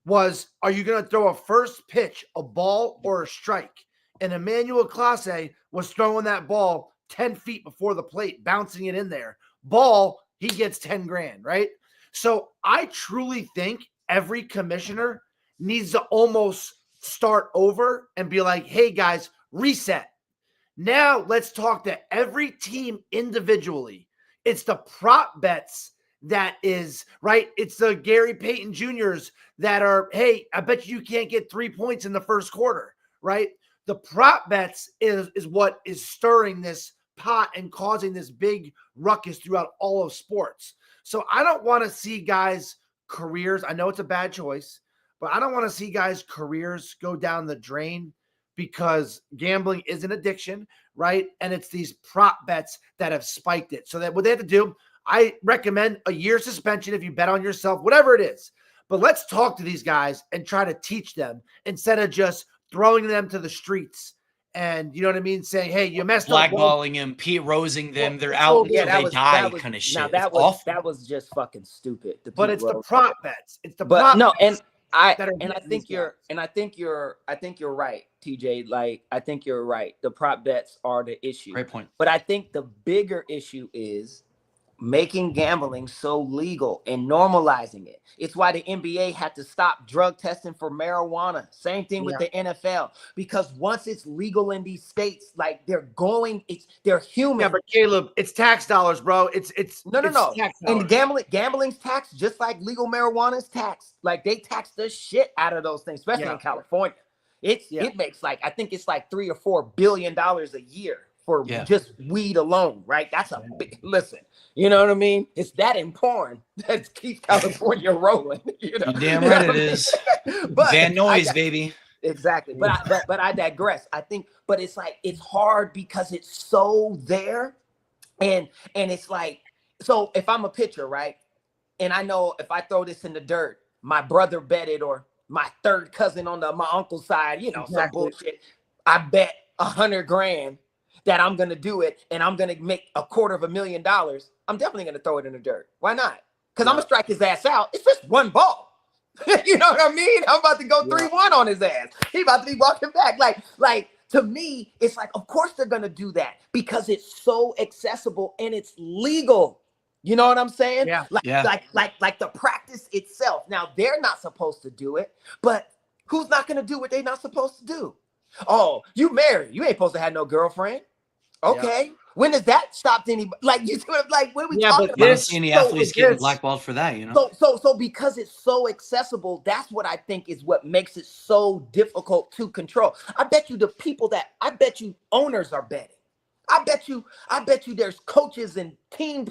Speaker 2: was, are you going to throw a first pitch, a ball, or a strike? And Emmanuel Clase was throwing that ball 10 feet before the plate, bouncing it in there. Ball, he gets 10 grand, right? So I truly think every commissioner needs to almost start over and be like, hey, guys, reset. Now let's talk to every team individually. It's the prop bets that is, right? It's the Gary Payton Jr.'s that are, hey, I bet you can't get 3 points in the first quarter, right? The prop bets is what is stirring this pot and causing this big ruckus throughout all of sports. So I don't want to see guys' careers. I know it's a bad choice, but I don't want to see guys' careers go down the drain because gambling is an addiction, right? And it's these prop bets that have spiked it. So that what they have to do, I recommend a year suspension if you bet on yourself, whatever it is. But let's talk to these guys and try to teach them instead of just throwing them to the streets and, you know what I mean, saying, hey, you messed up.
Speaker 4: Blackballing him, Pete Rosing them, they're out until they die kind of shit.
Speaker 3: Now that was just fucking stupid.
Speaker 2: But it's the prop bets. It's the prop bets. I
Speaker 3: think you're right, TJ. Like, I think you're right. The prop bets are the issue.
Speaker 4: Great point.
Speaker 3: But I think the bigger issue is making gambling so legal and normalizing it. It's why the NBA had to stop drug testing for marijuana. Same thing with the NFL, because once it's legal in these states, like they're human.
Speaker 2: Yeah, but Caleb, it's tax dollars, bro. It's
Speaker 3: no. And gambling's taxed just like legal marijuana is taxed. Like they tax the shit out of those things, especially in California. It makes like, I think it's like $3 or $4 billion a year for just weed alone, right? That's a big, listen, you know what I mean? It's that in porn that keeps California rolling. You know?
Speaker 4: Damn right it is.
Speaker 3: But
Speaker 4: Van Noise, baby.
Speaker 3: Exactly. But I digress. I think, but it's like, it's hard because it's so there. And it's like, so if I'm a pitcher, right? And I know if I throw this in the dirt, my brother bet it, or my third cousin on my uncle's side, you know, some bullshit. I bet $100 grand that I'm going to do it and I'm going to make $250,000. I'm definitely going to throw it in the dirt. Why not? Because I'm going to strike his ass out. It's just one ball. You know what I mean? I'm about to go 3-1 on his ass. He about to be walking back. Like to me, it's like, of course they're going to do that because it's so accessible and it's legal. You know what I'm saying? Like the practice itself. Now, they're not supposed to do it, but who's not going to do what they're not supposed to do? Oh, you married. You ain't supposed to have no girlfriend. Okay. When does that stop anybody? Like, you see what, like, what are we talking about?
Speaker 4: I don't see any athletes getting blackballed for that, you know?
Speaker 3: So because it's so accessible, that's what I think is what makes it so difficult to control. I bet you owners are betting. I bet you there's coaches and team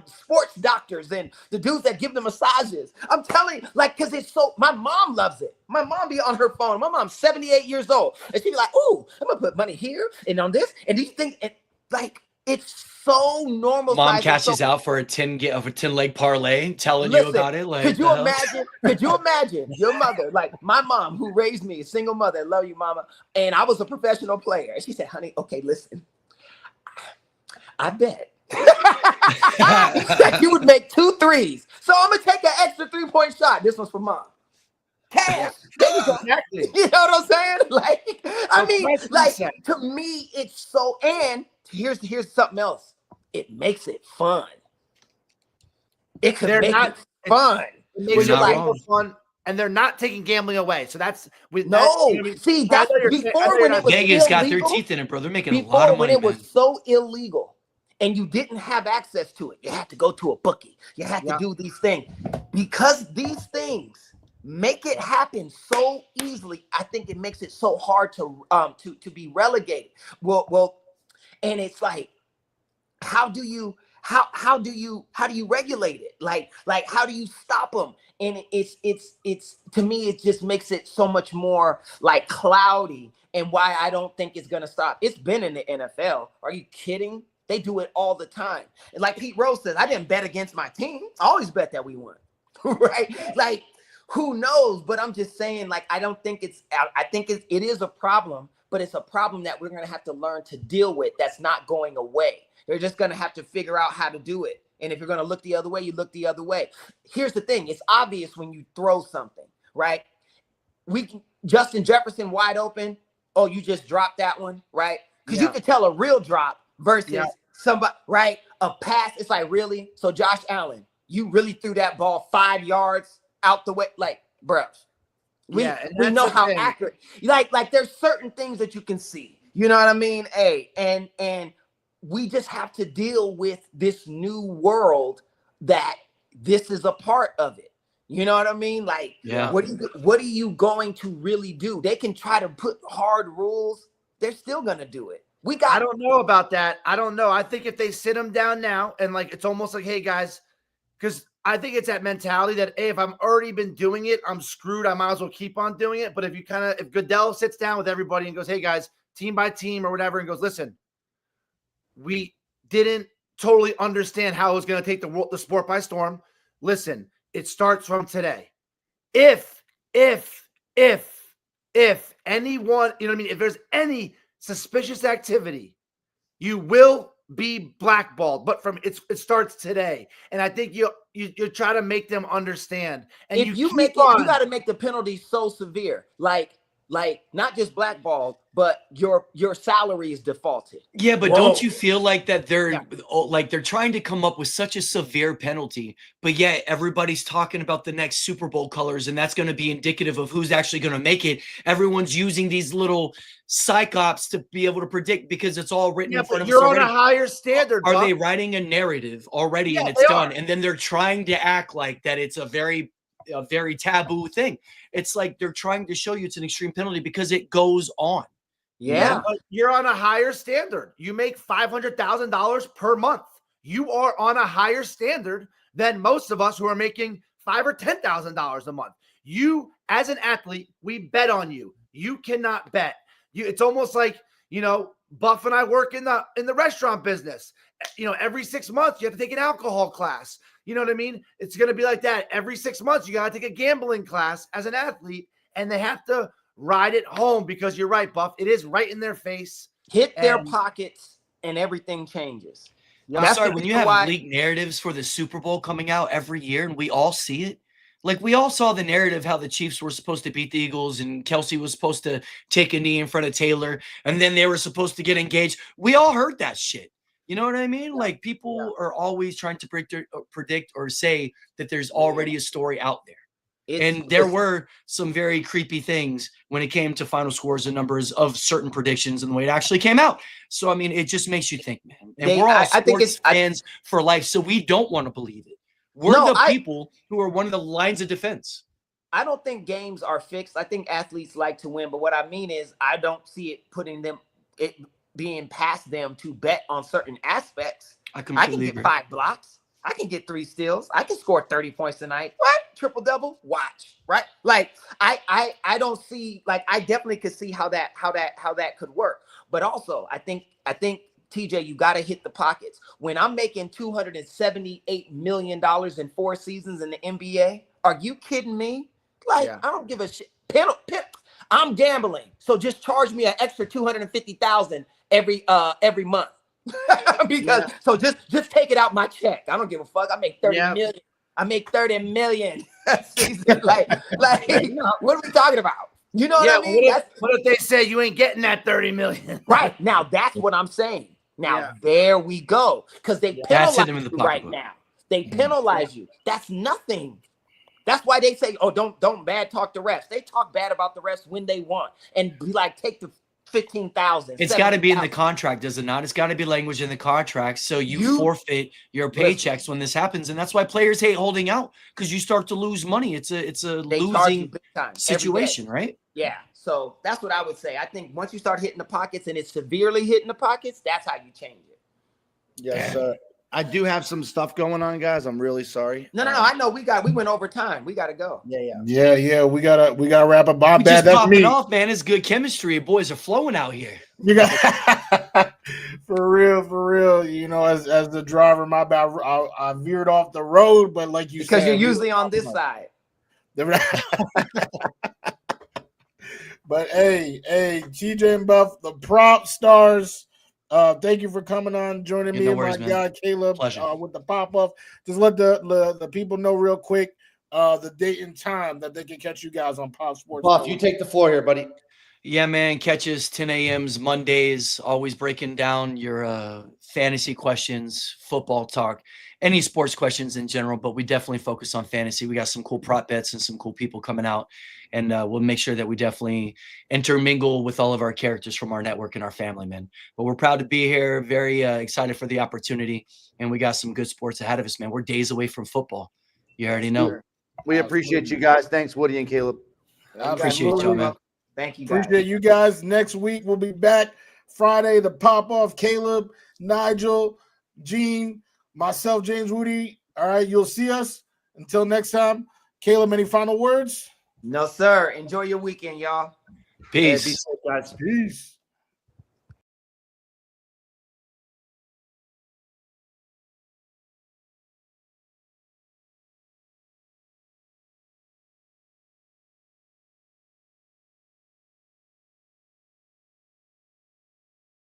Speaker 3: sports doctors and the dudes that give them massages. I'm telling you, like, because it's so, my mom loves it. My mom be on her phone. My mom's 78 years old. And she be like, ooh, I'm going to put money here and on this. And these things, and like, it's so normal.
Speaker 4: Mom catches out for a 10-leg parlay, telling you about it. Like,
Speaker 3: could you imagine your mother, like my mom who raised me, a single mother, love you, mama. And I was a professional player. And she said, honey, okay, listen. I bet that you would make 2 threes. So I'm going to take an extra 3-point shot. This one's for mom. Cash. There you go. Exactly. You know what I'm saying? Like, I mean, like, to me, it's so, and here's something else. It makes it fun. It could make it fun.
Speaker 2: It makes it fun. and they're not taking gambling away. So that's
Speaker 3: See, that's before when it was
Speaker 4: Vegas
Speaker 3: illegal,
Speaker 4: got their teeth in it, bro. They're making a lot of money.
Speaker 3: When it was so illegal and you didn't have access to it, you had to go to a bookie. You had to do these things. Because these things make it happen so easily, I think it makes it so hard to be relegated. Well, and it's like, how do you regulate it? Like how do you stop them? And it's to me, it just makes it so much more like cloudy, and why I don't think it's gonna stop. It's been in the NFL. Are you kidding? They do it all the time. And like Pete Rose says, I didn't bet against my team. I always bet that we won. Right? Like, who knows? But I'm just saying, like, I think it is a problem, but it's a problem that we're gonna have to learn to deal with. That's not going away. They're just going to have to figure out how to do it. And if you're going to look the other way, you look the other way. Here's the thing. It's obvious when you throw something, right? Justin Jefferson wide open. Oh, you just dropped that one, right? Because you can tell a real drop versus somebody, right? A pass. It's like, really? So Josh Allen, you really threw that ball 5 yards out the way? Like, bro, we know how accurate. Like there's certain things that you can see. You know what I mean? Hey, and we just have to deal with this new world that this is a part of it. You know what I mean? Like, what are you going to really do? They can try to put hard rules. They're still going to do it.
Speaker 2: I don't know about that. I don't know. I think if they sit them down now and like, it's almost like, hey guys, because I think it's that mentality that, hey, if I'm already been doing it, I'm screwed. I might as well keep on doing it. But if Goodell sits down with everybody and goes, hey guys, team by team or whatever, and goes, listen, we didn't totally understand how it was going to take the sport by storm. Listen, it starts from today. If anyone, you know what I mean? If there's any suspicious activity, you will be blackballed. But it starts today. And I think you try to make them understand. And
Speaker 3: if you got to make the penalty so severe, like not just blackballed, but your salary is defaulted.
Speaker 4: Yeah, but don't you feel like that they're trying to come up with such a severe penalty, but yet everybody's talking about the next Super Bowl colors, and that's going to be indicative of who's actually going to make it. Everyone's using these little psychops to be able to predict because it's all written in front of us.
Speaker 2: You're on a higher standard.
Speaker 4: Are they writing a narrative already and it's done? And then they're trying to act like that it's a very taboo thing. It's like they're trying to show you it's an extreme penalty because it goes on.
Speaker 2: Yeah, but you're on a higher standard. You make $500,000 per month. You are on a higher standard than most of us who are making $5,000 or $10,000 a month. You, as an athlete, we bet on you. You cannot bet. It's almost like, Buff and I work in the restaurant business. Every 6 months you have to take an alcohol class. You know what I mean? It's going to be like that. Every 6 months you got to take a gambling class as an athlete, and they have to ride it home because you're right, Buff. It is right in their face.
Speaker 3: Hit their pockets and everything changes.
Speaker 4: I'm sorry, when you have leaked narratives for the Super Bowl coming out every year and we all see it, like we all saw the narrative how the Chiefs were supposed to beat the Eagles and Kelsey was supposed to take a knee in front of Taylor and then they were supposed to get engaged. We all heard that shit. You know what I mean? Like people are always trying to predict or say that there's already a story out there. And there were some very creepy things when it came to final scores and numbers of certain predictions and the way it actually came out. So, I mean, it just makes you think, man. And we're all sports fans for life, so we don't want to believe it. We're the people who are one of the lines of defense.
Speaker 3: I don't think games are fixed. I think athletes like to win. But what I mean is I don't see it being past them to bet on certain aspects. I can get 5 blocks. I can get 3 steals. I can score 30 points tonight. What? Triple double? Watch. Right? Like I don't see, like I definitely could see how that could work. But also I think TJ, you got to hit the pockets. When I'm making $278 million in 4 seasons in the NBA, are you kidding me? Like I don't give a shit. I'm gambling. So just charge me an extra $250,000 every month. So just take it out my check. I don't give a fuck. I make 30 million. I make 30 million a season. like what are we talking about? You know what I mean?
Speaker 2: What if they say you ain't getting that 30 million?
Speaker 3: Right. Now that's what I'm saying. Now there we go. Because they penalize you right now. They penalize you. That's nothing. That's why they say, "Oh, don't bad talk the refs." They talk bad about the refs when they want, and be like, "Take the 15,000."
Speaker 4: It's got to be in the contract, does it not? It's got to be language in the contract, so you forfeit your paychecks when this happens, and that's why players hate holding out because you start to lose money. It's a losing situation, right?
Speaker 3: Yeah. So that's what I would say. I think once you start hitting the pockets and it's severely hitting the pockets, that's how you change it.
Speaker 2: Yes, sir. I do have some stuff going on, guys. I'm really sorry.
Speaker 3: No. I know we went over time. We got to go.
Speaker 1: Yeah. We gotta wrap up.
Speaker 4: We just popping off, man. It's good chemistry. Boys are flowing out here.
Speaker 1: You got for real. You know, as the driver, my bad. I veered off the road, but like you said,
Speaker 3: because you're usually on this side.
Speaker 1: But hey, TJ and Buff, the prop stars. Thank you for coming on, joining me and my guy Caleb with the pop off. Just let the people know real quick the date and time that they can catch you guys on Pop Sports.
Speaker 2: Buff, you take the floor here, buddy.
Speaker 4: Yeah, man. Catch us 10 a.m.s Mondays. Always breaking down your fantasy questions, football talk, any sports questions in general. But we definitely focus on fantasy. We got some cool prop bets and some cool people coming out. And we'll make sure that we definitely intermingle with all of our characters from our network and our family, man. But we're proud to be here. Very excited for the opportunity. And we got some good sports ahead of us, man. We're days away from football. You already know.
Speaker 2: We appreciate you guys. Thanks, Woody and Caleb.
Speaker 4: I appreciate you, man.
Speaker 3: Thank you, guys.
Speaker 1: Appreciate you guys. Next week, we'll be back. Friday, the pop off. Caleb, Nigel, Gene, myself, James Woody. All right, you'll see us. Until next time, Caleb, any final words?
Speaker 3: No, sir. Enjoy your weekend, y'all.
Speaker 4: Peace.
Speaker 2: Be safe, guys.
Speaker 1: Peace.